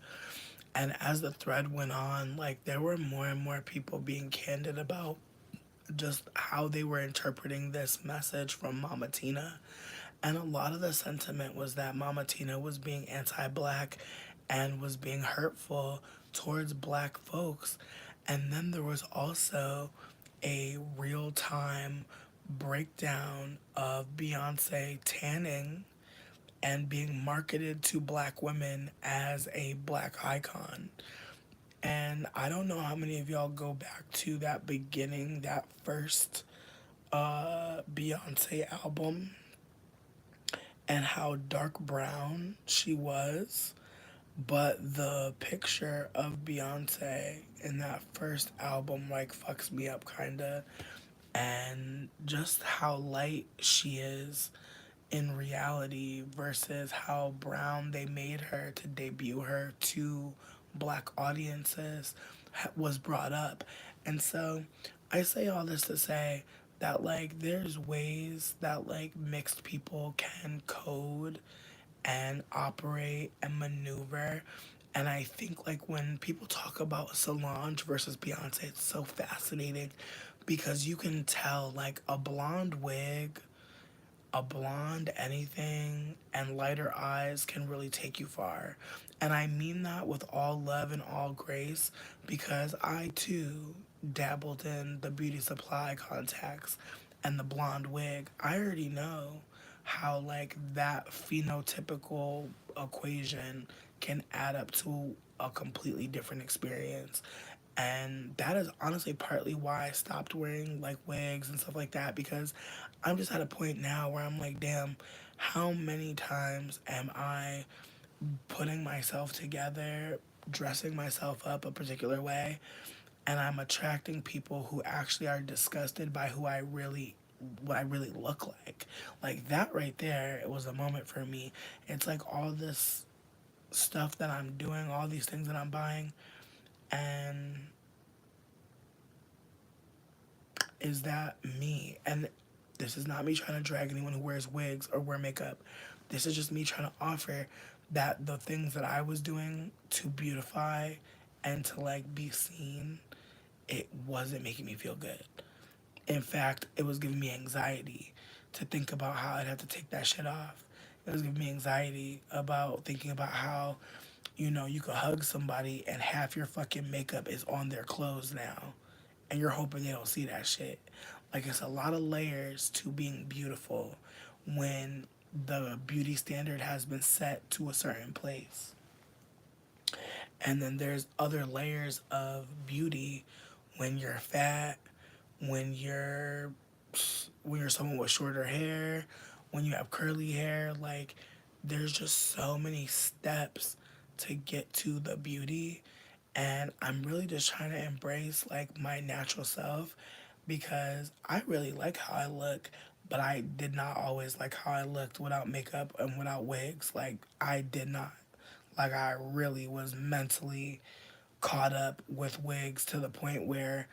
And as the thread went on, like there were more and more people being candid about just how they were interpreting this message from Mama Tina. And a lot of the sentiment was that Mama Tina was being anti black and was being hurtful towards black folks. And then there was also a real time breakdown of Beyonce tanning and being marketed to black women as a black icon. And I don't know how many of y'all go back to that beginning, that first Beyonce album, and how dark brown she was. But the picture of Beyonce in that first album like fucks me up kinda, and just how light she is in reality versus how brown they made her to debut her to black audiences was brought up. And so I say all this to say that like there's ways that like mixed people can code and operate and maneuver. And I think like when people talk about Solange versus Beyonce, it's so fascinating because you can tell like a blonde anything and lighter eyes can really take you far. And I mean that with all love and all grace because I too dabbled in the beauty supply contacts and the blonde wig. I already know how like that phenotypical equation can add up to a completely different experience. And that is honestly partly why I stopped wearing like wigs and stuff like that because I'm just at a point now where I'm like, damn, how many times am I putting myself together, dressing myself up a particular way, and I'm attracting people who actually are disgusted by what I really look like. Like that right there, it was a moment for me. It's like all this stuff that I'm doing, all these things that I'm buying, and is that me? And this is not me trying to drag anyone who wears wigs or wear makeup. This is just me trying to offer that the things that I was doing to beautify and to like be seen, it wasn't making me feel good. In fact, it was giving me anxiety to think about how I'd have to take that shit off. It was giving me anxiety about thinking about how, you could hug somebody and half your fucking makeup is on their clothes now. And you're hoping they don't see that shit. Like, it's a lot of layers to being beautiful when the beauty standard has been set to a certain place. And then there's other layers of beauty when you're fat, when you're when you're someone with shorter hair, when you have curly hair, like there's just so many steps to get to the beauty. And I'm really just trying to embrace like my natural self because I really like how I look, but I did not always like how I looked without makeup and without wigs. Like I did not. Like I really was mentally caught up with wigs to the point where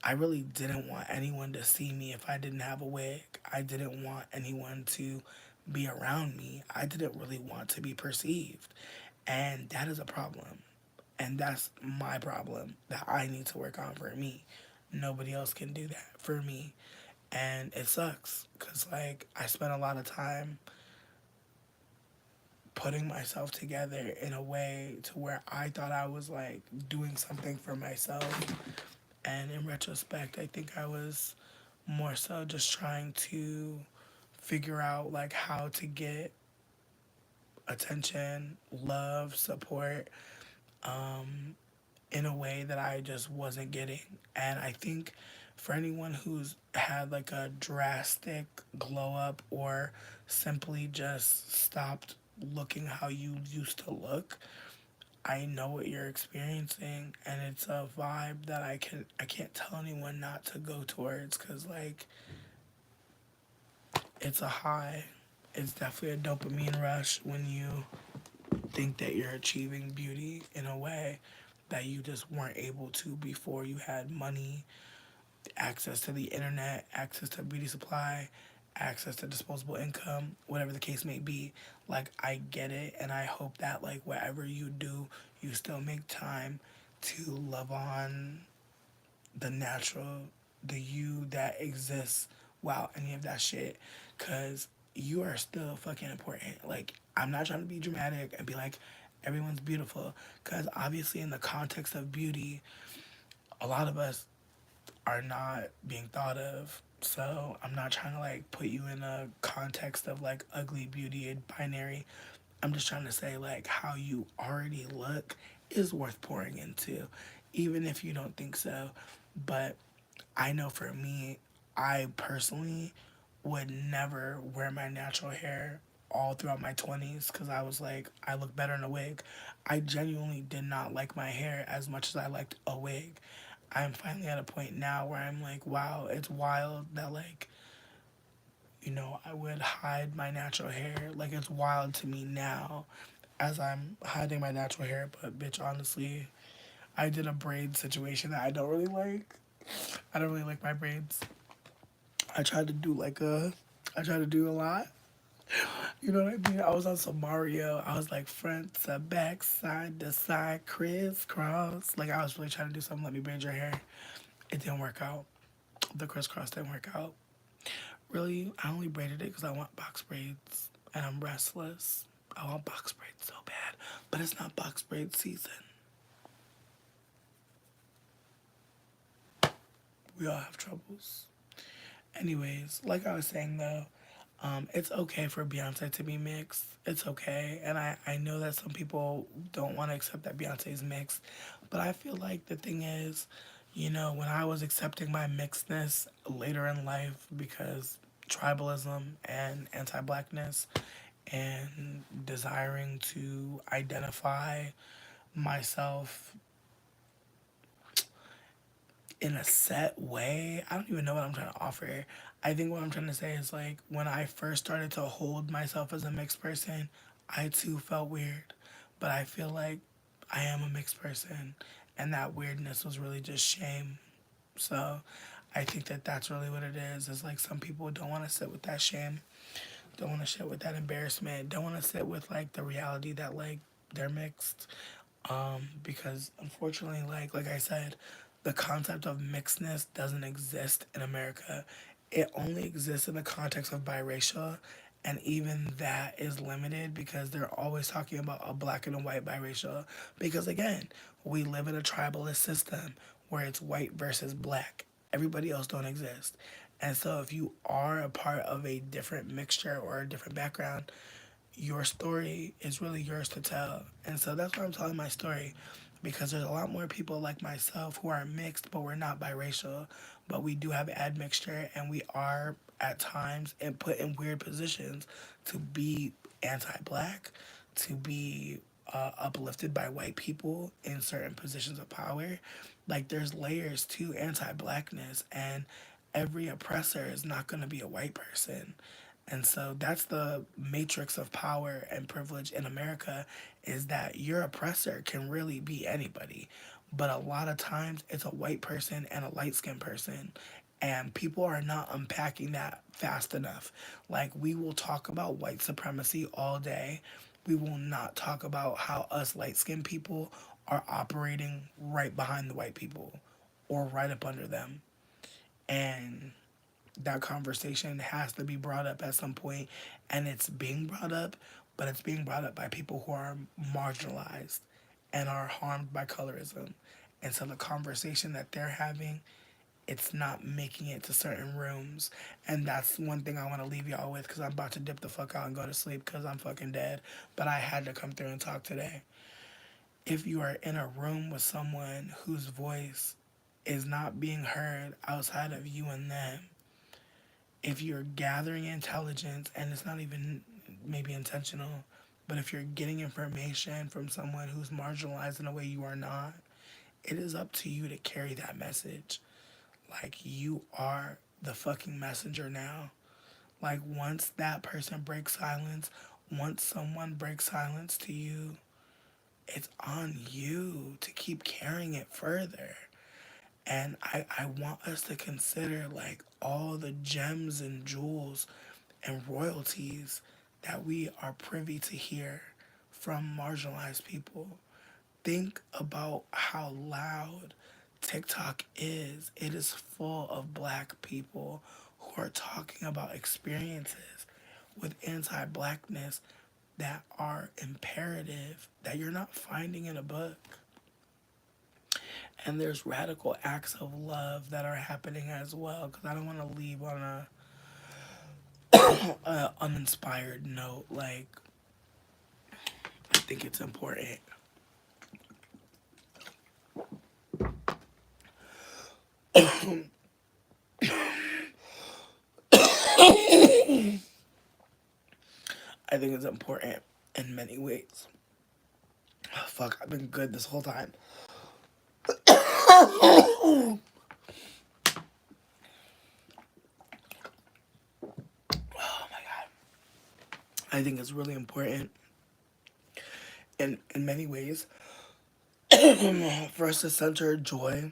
I really didn't want anyone to see me if I didn't have a wig. I didn't want anyone to be around me. I didn't really want to be perceived. And that is a problem. And that's my problem that I need to work on for me. Nobody else can do that for me. And it sucks because, like, I spent a lot of time putting myself together in a way to where I thought I was, like, doing something for myself. And in retrospect, I think I was more so just trying to figure out, like, how to get attention, love, support, in a way that I just wasn't getting. And I think for anyone who's had like a drastic glow up or simply just stopped looking how you used to look, I know what you're experiencing and it's a vibe that I can't tell anyone not to go towards cuz like it's a high. It's definitely a dopamine rush when you think that you're achieving beauty in a way that you just weren't able to before you had money, access to the internet, access to beauty supply, access to disposable income, whatever the case may be. Like I get it and I hope that like whatever you do, you still make time to love on the natural, the you that exists while any of that shit. Cause you are still fucking important. Like, I'm not trying to be dramatic and be like, everyone's beautiful. Cause obviously, in the context of beauty, a lot of us are not being thought of. So I'm not trying to like put you in a context of like ugly beauty and binary. I'm just trying to say like how you already look is worth pouring into, even if you don't think so. But I know for me, I personally would never wear my natural hair all throughout my 20s because I was like, I look better in a wig. I genuinely did not like my hair as much as I liked a wig. I'm finally at a point now where I'm like, wow, it's wild that, like, I would hide my natural hair. Like, it's wild to me now as I'm hiding my natural hair. But, bitch, honestly, I did a braid situation that I don't really like. I don't really like my braids. I tried to do I tried to do a lot. You know what I mean? I was on some Mario. I was like front to back, side to side, crisscross. Like I was really trying to do something. Let me braid your hair. It didn't work out. The crisscross didn't work out. Really, I only braided it because I want box braids and I'm restless. I want box braids so bad, but it's not box braid season. We all have troubles. Anyways, like I was saying though, it's okay for Beyonce to be mixed. It's okay. And I know that some people don't want to accept that Beyonce's mixed. But I feel like the thing is, when I was accepting my mixedness later in life because tribalism and anti blackness and desiring to identify myself in a set way. I don't even know what I'm trying to offer here. I think what I'm trying to say is like when I first started to hold myself as a mixed person, I too felt weird. But I feel like I am a mixed person and that weirdness was really just shame. So I think that that's really what it is. It's like some people don't want to sit with that shame, don't want to sit with that embarrassment, don't want to sit with like the reality that like they're mixed. Because unfortunately, like I said, the concept of mixedness doesn't exist in America. It only exists in the context of biracial, and even that is limited because they're always talking about a black and a white biracial. Because again, we live in a tribalist system where it's white versus black. Everybody else don't exist. And so if you are a part of a different mixture or a different background, your story is really yours to tell. And so that's why I'm telling my story because there's a lot more people like myself who are mixed, but we're not biracial. But we do have admixture and we are at times and put in weird positions to be anti black, to be uplifted by white people in certain positions of power. Like there's layers to anti blackness, and every oppressor is not going to be a white person. And so that's the matrix of power and privilege in America is that your oppressor can really be anybody. But a lot of times it's a white person and a light skinned person. And people are not unpacking that fast enough. Like, we will talk about white supremacy all day. We will not talk about how us light skinned people are operating right behind the white people or right up under them. And that conversation has to be brought up at some point, and it's being brought up, but it's being brought up by people who are marginalized and are harmed by colorism. And so the conversation that they're having, it's not making it to certain rooms. And that's one thing I want to leave y'all with because I'm about to dip the fuck out and go to sleep because I'm fucking dead. But I had to come through and talk today. If you are in a room with someone whose voice is not being heard outside of you and them, if you're gathering intelligence and it's not even maybe intentional, but if you're getting information from someone who's marginalized in a way you are not, it is up to you to carry that message. Like, you are the fucking messenger now. Like, once that person breaks silence, once someone breaks silence to you, it's on you to keep carrying it further. And I want us to consider like all the gems and jewels and royalties that we are privy to hear from marginalized people. Think about how loud TikTok is. It is full of black people who are talking about experiences with anti blackness that are imperative that you're not finding in a book. And there's radical acts of love that are happening as well because I don't want to leave on a uninspired note. Like, I think it's important. I think is important in many ways. Oh, fuck, I've been good this whole time. Oh my god. I think it's really important in many ways for us to center joy,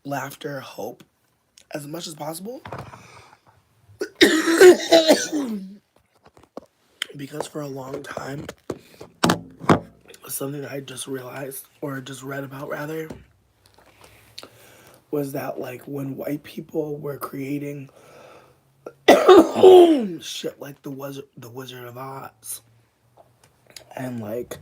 laughter, hope as much as possible. Because for a long time, something that I just realized, or just read about rather, was that like when white people were creating shit like the Wizard of Oz, and like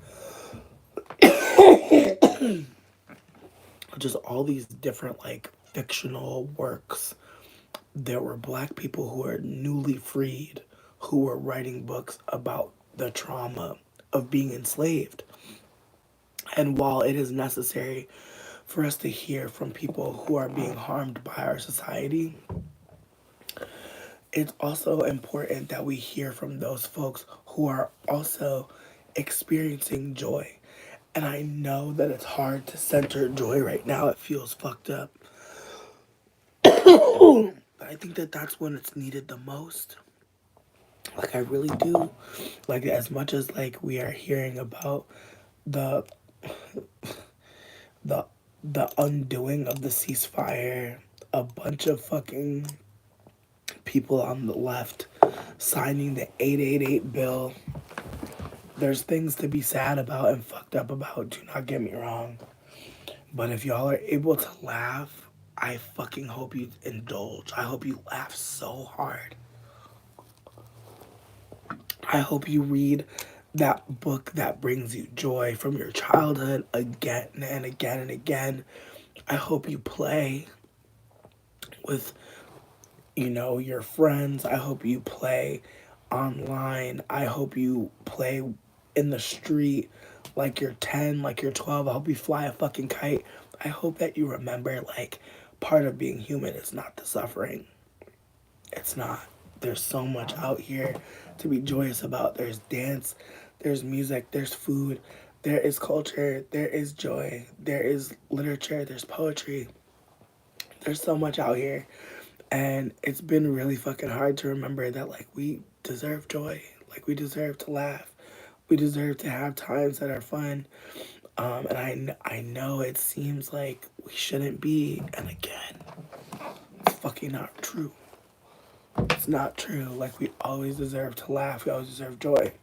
just all these different like fictional works, there were black people who were newly freed who were writing books about the trauma of being enslaved. And while it is necessary for us to hear from people who are being harmed by our society, it's also important that we hear from those folks who are also experiencing joy. And I know that it's hard to center joy right now. It feels fucked up. But I think that that's when it's needed the most. Like I really do. Like as much as like we are hearing about the the the undoing of the ceasefire, a bunch of fucking people on the left signing the 888 bill. There's things to be sad about and fucked up about, do not get me wrong. But if y'all are able to laugh, I fucking hope you indulge. I hope you laugh so hard. I hope you read that book that brings you joy from your childhood again and again and again. I hope you play with, your friends. I hope you play online. I hope you play in the street like you're 10, like you're 12. I hope you fly a fucking kite. I hope that you remember, like, part of being human is not the suffering. It's not. There's so much out here to be joyous about. There's dance, there's music, there's food, there is culture, there is joy, there is literature, there's poetry. There's so much out here. And it's been really fucking hard to remember that, like, we deserve joy. Like, we deserve to laugh. We deserve to have times that are fun. And I know it seems like we shouldn't be. And again, it's fucking not true. It's not true. Like, we always deserve to laugh. We always deserve joy.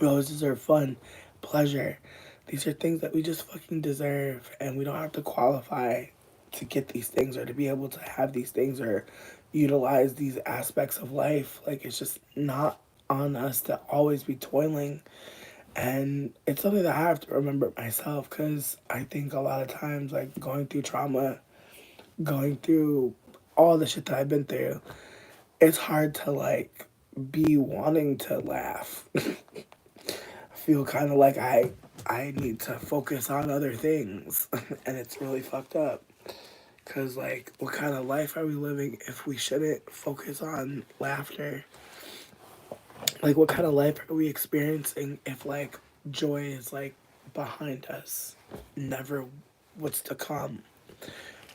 We always deserve fun, pleasure. These are things that we just fucking deserve. And we don't have to qualify to get these things or to be able to have these things or utilize these aspects of life. Like, it's just not on us to always be toiling. And it's something that I have to remember myself, because I think a lot of times, like, going through trauma, going through all the shit that I've been through, it's hard to, like, be wanting to laugh. I feel kind of like I need to focus on other things, and it's really fucked up. Because, like, what kind of life are we living if we shouldn't focus on laughter? Like, what kind of life are we experiencing if, like, joy is, like, behind us, never what's to come?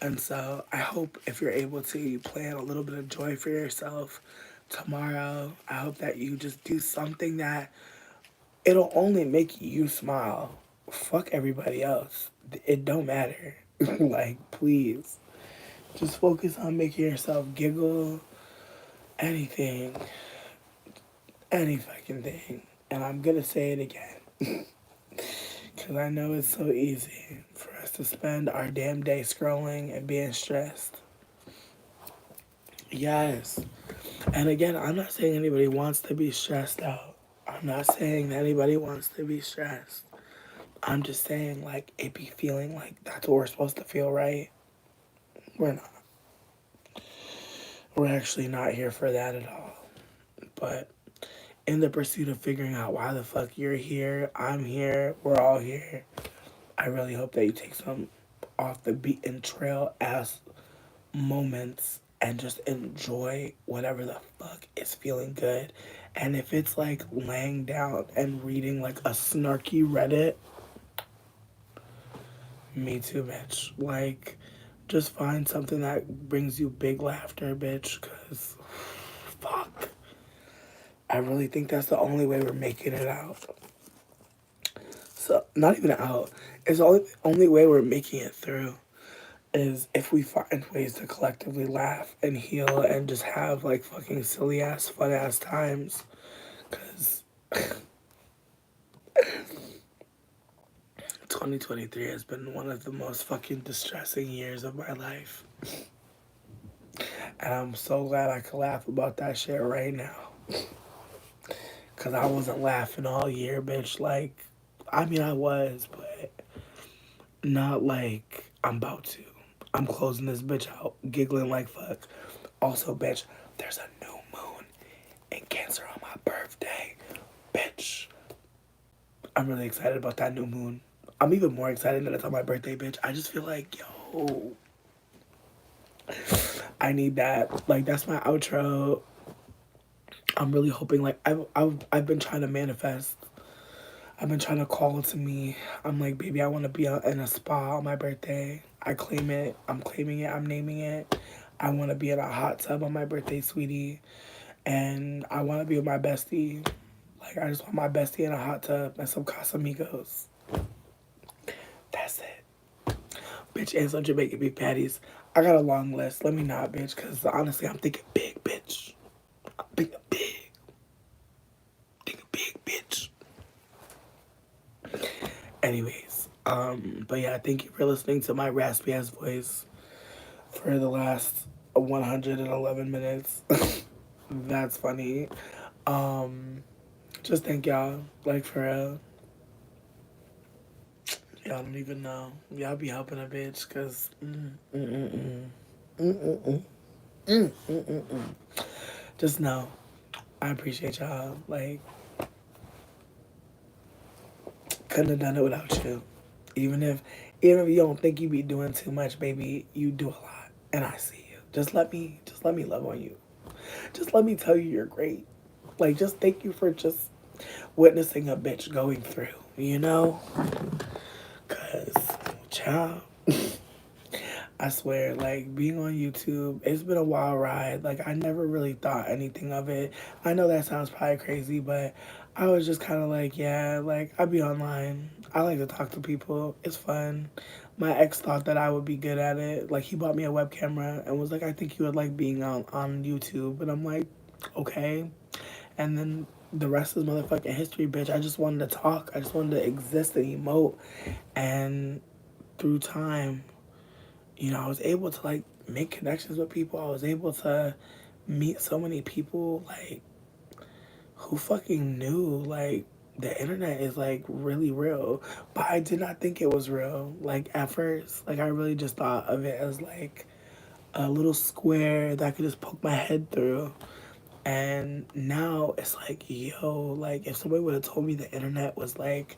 And so I hope if you're able to, you plan a little bit of joy for yourself tomorrow. I hope that you just do something that it'll only make you smile. Fuck everybody else. It don't matter. Like, please. Just focus on making yourself giggle. Anything. Any fucking thing. And I'm gonna say it again. Because I know it's so easy for us to spend our damn day scrolling and being stressed. Yes. And again, I'm not saying anybody wants to be stressed out. I'm not saying that anybody wants to be stressed. I'm just saying, like, it be feeling like that's what we're supposed to feel, right? We're not. We're actually not here for that at all. But in the pursuit of figuring out why the fuck you're here, I'm here, we're all here, I really hope that you take some off the beaten trail ass moments and just enjoy whatever the fuck is feeling good And if it's like laying down and reading like a snarky Reddit, me too, bitch. Like, just find something that brings you big laughter, bitch, because fuck. I really think that's the only way we're making it out. So, not even out. It's the only way we're making it through is if we find ways to collectively laugh and heal and just have like fucking silly ass, fun ass times. Because 2023 has been one of the most fucking distressing years of my life. And I'm so glad I can laugh about that shit right now. Because I wasn't laughing all year, bitch. Like, I mean, I was, but not like I'm about to. I'm closing this bitch out, giggling like fuck. Also, bitch, there's a new moon in Cancer on my birthday. Bitch, I'm really excited about that new moon. I'm even more excited that it's on my birthday, bitch. I just feel like, yo, I need that. Like, that's my outro. I'm really hoping, like, I've been trying to manifest. I've been trying to call it to me. I'm like, baby, I want to be in a spa on my birthday. I claim it. I'm claiming it. I'm naming it. I want to be in a hot tub on my birthday, sweetie. And I want to be with my bestie. Like, I just want my bestie in a hot tub and some Casamigos. That's it. Bitch, and some Jamaican beef patties. I got a long list. Let me not, bitch, because honestly, I'm thinking big, bitch. I'm thinking big. Thinking big, bitch. Anyways, but yeah, thank you for listening to my raspy ass voice for the last 111 minutes. That's funny. Just thank y'all, like for real. Y'all don't even know. Y'all be helping a bitch, cause just know I appreciate y'all. Like, couldn't have done it without you. Even if you don't think you be doing too much, baby, you do a lot, and I see you. Just let me love on you. Just let me tell you you're great. Like, just thank you for just witnessing a bitch going through, you know? Cause, child, I swear, like, being on YouTube, it's been a wild ride. Like, I never really thought anything of it. I know that sounds probably crazy, but I was just kind of like, yeah, like, I be online. I like to talk to people. It's fun. My ex thought that I would be good at it. Like, he bought me a web camera and was like, I think you would like being on YouTube. And I'm like, okay. And then the rest is motherfucking history, bitch. I just wanted to talk. I just wanted to exist and emote. And through time, you know, I was able to like make connections with people. I was able to meet so many people like who fucking knew like the internet is like really real. But I did not think it was real. Like at first, like I really just thought of it as like a little square that I could just poke my head through. And now it's like, yo, like if somebody would have told me the internet was like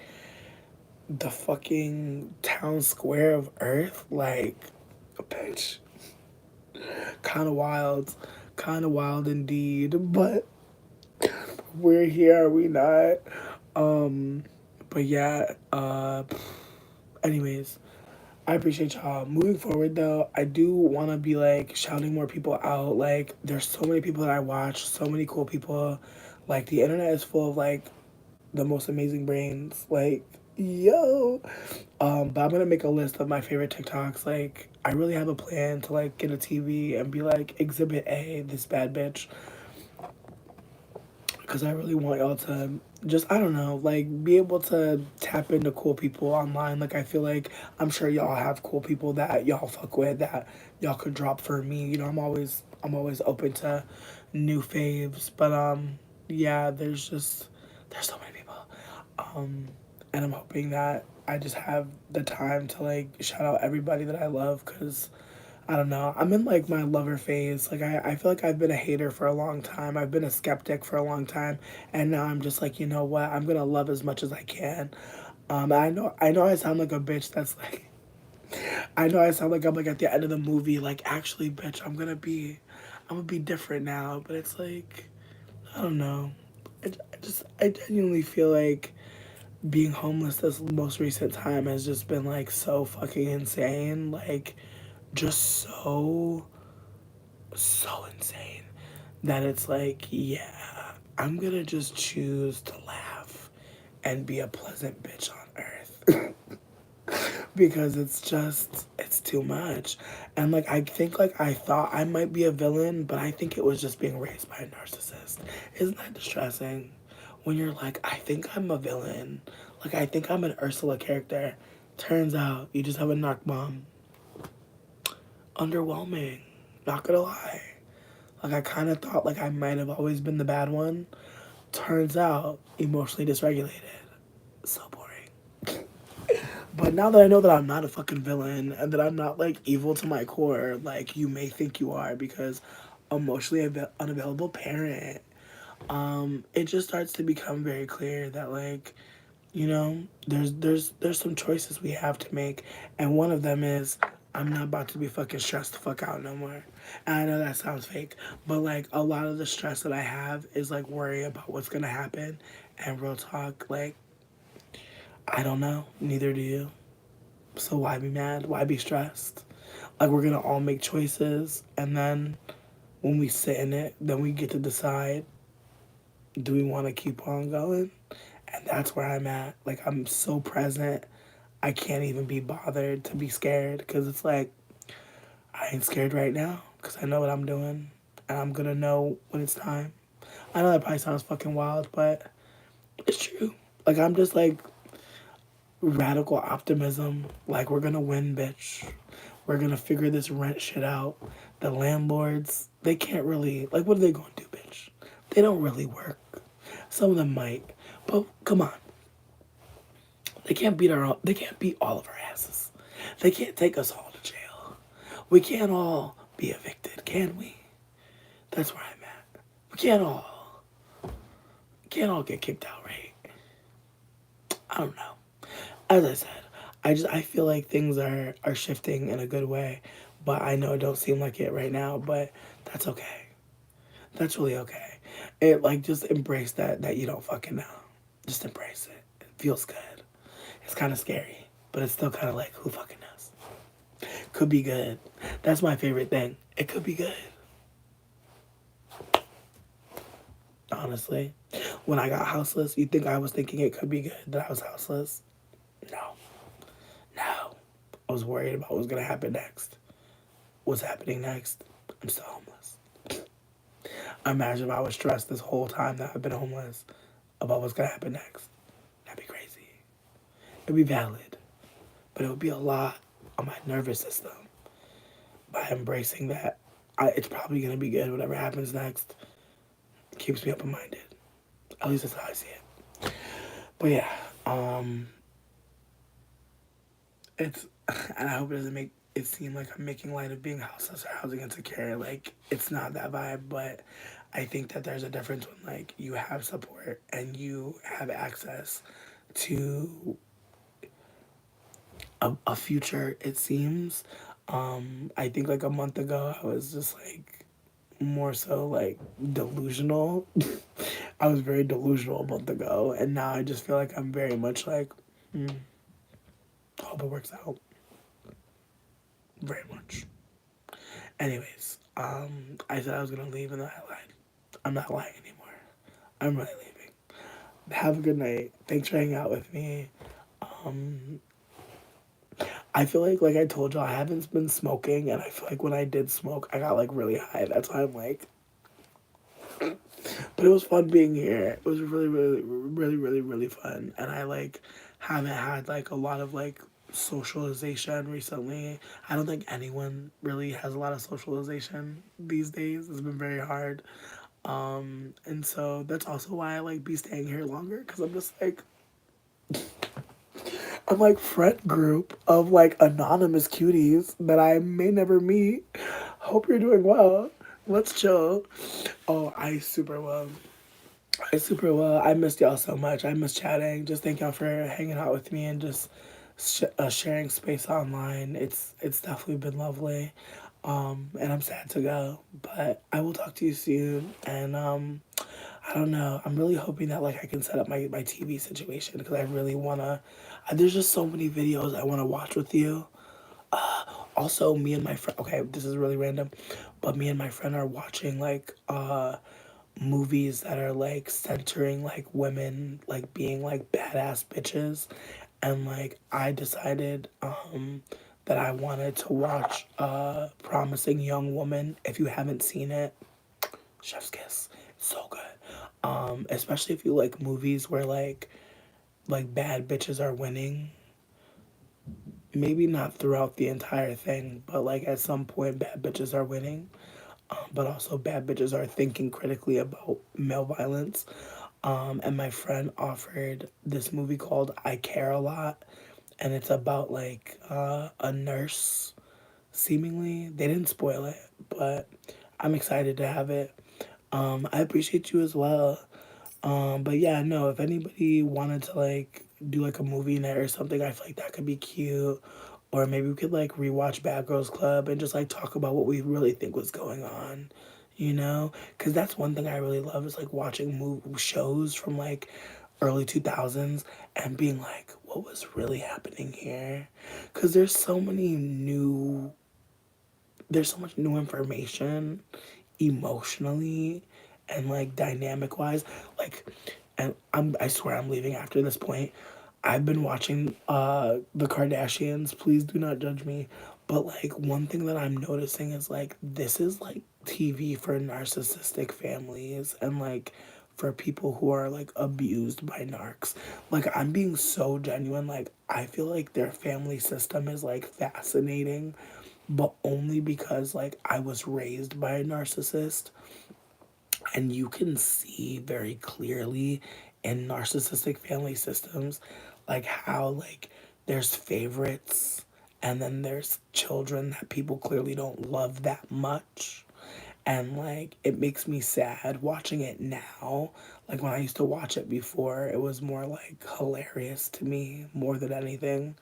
the fucking town square of Earth, like, bitch, kind of wild indeed. But we're here, are we not? Um, but yeah. Anyways, I appreciate y'all. Moving forward, though, I do want to be like shouting more people out. Like, there's so many people that I watch, so many cool people. Like, the internet is full of like the most amazing brains. Like, yo. But I'm gonna make a list of my favorite TikToks. Like, I really have a plan to like get a TV and be like Exhibit A, this bad bitch. Because I really want y'all to just, I don't know, like be able to tap into cool people online. Like, I feel like I'm sure y'all have cool people that y'all fuck with that y'all could drop for me. You know, I'm always open to new faves. But yeah, there's so many people. Um and I'm hoping that I just have the time to like shout out everybody that I love, because I don't know. I'm in like my lover phase. Like I feel like I've been a hater for a long time. I've been a skeptic for a long time. And now I'm just like, you know what? I'm gonna love as much as I can. I know I sound like a bitch that's like I know I sound like I'm like at the end of the movie, like actually bitch, I'm gonna be different now. But it's like I don't know. I genuinely feel like being homeless this most recent time has just been like so fucking insane. Like, just so insane that it's like, yeah, I'm gonna just choose to laugh and be a pleasant bitch on earth. Because it's too much. And like I think like I thought I might be a villain, but I think it was just being raised by a narcissist. Isn't that distressing? When you're like, I think I'm a villain. Like I think I'm an Ursula character. Turns out you just have a narc mom. Underwhelming. Not gonna lie. Like I kinda thought like I might have always been the bad one. Turns out emotionally dysregulated. So boring. But now that I know that I'm not a fucking villain and that I'm not like evil to my core, like you may think you are because emotionally unavailable parent, it just starts to become very clear that like, you know, there's some choices we have to make, and one of them is I'm not about to be fucking stressed the fuck out no more. And I know that sounds fake, but like a lot of the stress that I have is like worry about what's gonna happen, and real talk, like I don't know, neither do you. So why be mad? Why be stressed? Like we're gonna all make choices, and then when we sit in it, then we get to decide, do we want to keep on going? And that's where I'm at. Like I'm so present, I can't even be bothered to be scared because it's like I ain't scared right now because I know what I'm doing, and I'm gonna know when it's time. I know that probably sounds fucking wild, but it's true. Like I'm just like radical optimism. Like we're gonna win, bitch. We're gonna figure this rent shit out. The landlords, they can't really like. What are they gonna do, bitch? They don't really work. Some of them might, but come on, they can't beat our. They can't beat all of our asses. They can't take us all to jail. We can't all be evicted, can we? That's where I'm at. We can't all get kicked out, right? I don't know. As I said, I feel like things are shifting in a good way, but I know it don't seem like it right now, but that's okay. That's really okay. It like just embrace that you don't fucking know. Just embrace it. It feels good. It's kind of scary, but it's still kind of like who fucking knows. Could be good. That's my favorite thing. It could be good. Honestly, when I got houseless, you think I was thinking it could be good that I was houseless? No, no. I was worried about what was gonna happen next. What's happening next? I'm still homeless. Imagine if I was stressed this whole time that I've been homeless about what's gonna happen next. That'd be crazy. It'd be valid, but it would be a lot on my nervous system. By embracing that, it's probably gonna be good. Whatever happens next keeps me open minded. At least that's how I see it. But yeah, it's and I hope it doesn't make it seem like I'm making light of being houseless or housing insecure. Like it's not that vibe, but I think that there's a difference when like you have support and you have access to a future. It seems. I think like a month ago I was just like more so like delusional. I was very delusional a month ago, and now I just feel like I'm very much like, hope it works out. Very much. Anyways, I said I was gonna leave and then I lied. I'm not lying anymore. I'm really leaving. Have a good night. Thanks for hanging out with me. Um, I feel like I told y'all, I haven't been smoking, and I feel like when I did smoke, I got like really high. That's why I'm like, but it was fun being here. It was really, really, really, really, really fun, and I like haven't had like a lot of like socialization recently. I don't think anyone really has a lot of socialization these days. It's been very hard. And so that's also why I like be staying here longer because I'm like friend group of like anonymous cuties that I may never meet. Hope you're doing well. Let's chill. Oh, I super well. I super well. I missed y'all so much. I miss chatting. Just thank y'all for hanging out with me and just sharing space online. It's definitely been lovely. And I'm sad to go, but I will talk to you soon. And I don't know. I'm really hoping that like I can set up my TV situation because I really wanna. There's just so many videos I want to watch with you. Also, me and my friend. Okay, this is really random, but me and my friend are watching like movies that are like centering like women like being like badass bitches, and like I decided that I wanted to watch Promising Young Woman. If you haven't seen it, chef's kiss. It's so good. Especially if you like movies where like bad bitches are winning. Maybe not throughout the entire thing, but like at some point bad bitches are winning. But also bad bitches are thinking critically about male violence. And my friend offered this movie called I Care a Lot, and it's about like a nurse. Seemingly, they didn't spoil it, but I'm excited to have it. I appreciate you as well. But yeah, no, if anybody wanted to like do like a movie night or something, I feel like that could be cute. Or maybe we could like rewatch Bad Girls Club and just like talk about what we really think was going on, you know? Because that's one thing I really love is like watching shows from like early 2000s and being like, what was really happening here? Because there's so much new information emotionally and like dynamic wise, like, and I swear I'm leaving after this point. I've been watching the Kardashians, please do not judge me, but like one thing that I'm noticing is like this is like TV for narcissistic families and like for people who are like abused by narcs. Like I'm being so genuine, like I feel like their family system is like fascinating, but only because like I was raised by a narcissist, and you can see very clearly in narcissistic family systems like how like there's favorites and then there's children that people clearly don't love that much, and like it makes me sad watching it now. Like when I used to watch it before, it was more like hilarious to me more than anything.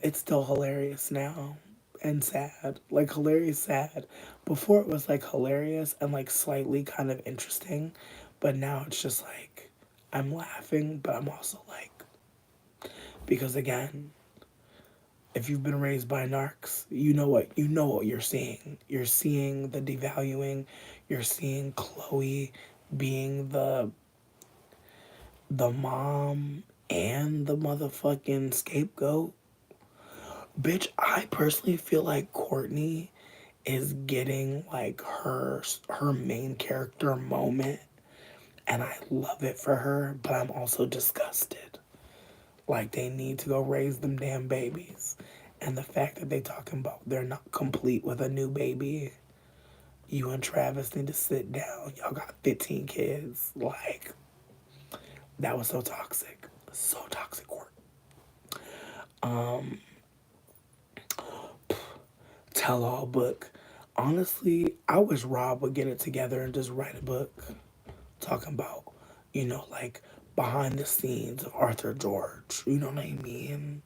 It's still hilarious now and sad. Like hilarious, sad. Before it was like hilarious and like slightly kind of interesting, but now it's just like I'm laughing, but I'm also like, because again, if you've been raised by narcs, you know what you're seeing. You're seeing the devaluing. You're seeing Chloe being the mom and the motherfucking scapegoat. Bitch, I personally feel like Courtney is getting like her main character moment, and I love it for her, but I'm also disgusted. Like they need to go raise them damn babies. And the fact that they talking about they're not complete with a new baby. You and Travis need to sit down. Y'all got 15 kids. Like that was so toxic. So toxic work. Tell all book. Honestly, I wish Rob would get it together and just write a book talking about, like behind the scenes of Arthur George. You know what I mean?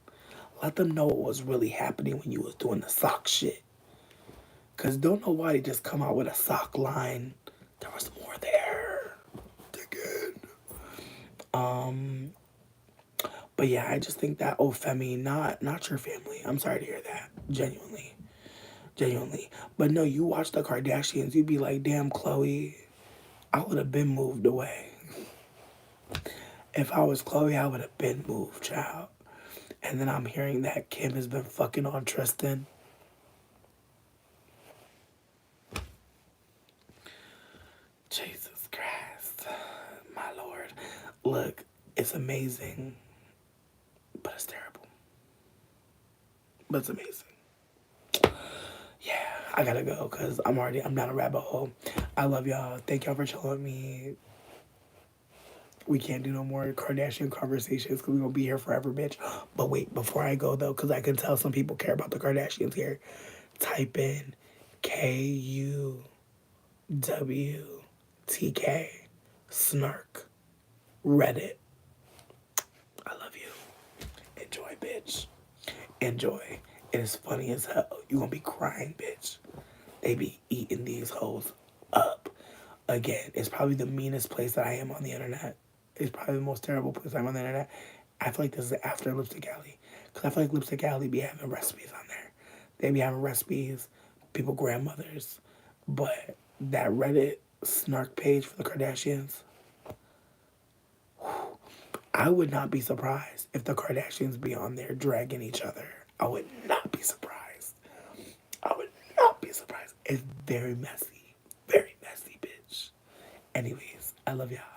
Let them know what was really happening when you was doing the sock shit. Cause don't know why they just come out with a sock line. There was more there. Dig in. But yeah, I just think that Femi, not your family. I'm sorry to hear that. Genuinely. Genuinely. But no, you watch the Kardashians, you'd be like, damn, Chloe, I would have been moved away. If I was Chloe, I would have been moved, child. And then I'm hearing that Kim has been fucking on Tristan. Jesus Christ, my lord. Look, it's amazing, but it's terrible. But it's amazing. Yeah, I gotta go because I'm down a rabbit hole. I love y'all. Thank y'all for chilling with me. We can't do no more Kardashian conversations because we're going to be here forever, bitch. But wait, before I go, though, because I can tell some people care about the Kardashians here, type in KUWTK snark Reddit. I love you. Enjoy, bitch. Enjoy. It is funny as hell. You going to be crying, bitch. They be eating these hoes up. Again, it's probably the meanest place that I am on the internet. It's probably the most terrible place I'm on the internet. I feel like this is after Lipstick Alley. Because I feel like Lipstick Alley be having recipes on there. They be having recipes, people grandmothers. But that Reddit snark page for the Kardashians, I would not be surprised if the Kardashians be on there dragging each other. I would not be surprised. I would not be surprised. It's very messy. Very messy, bitch. Anyways, I love y'all.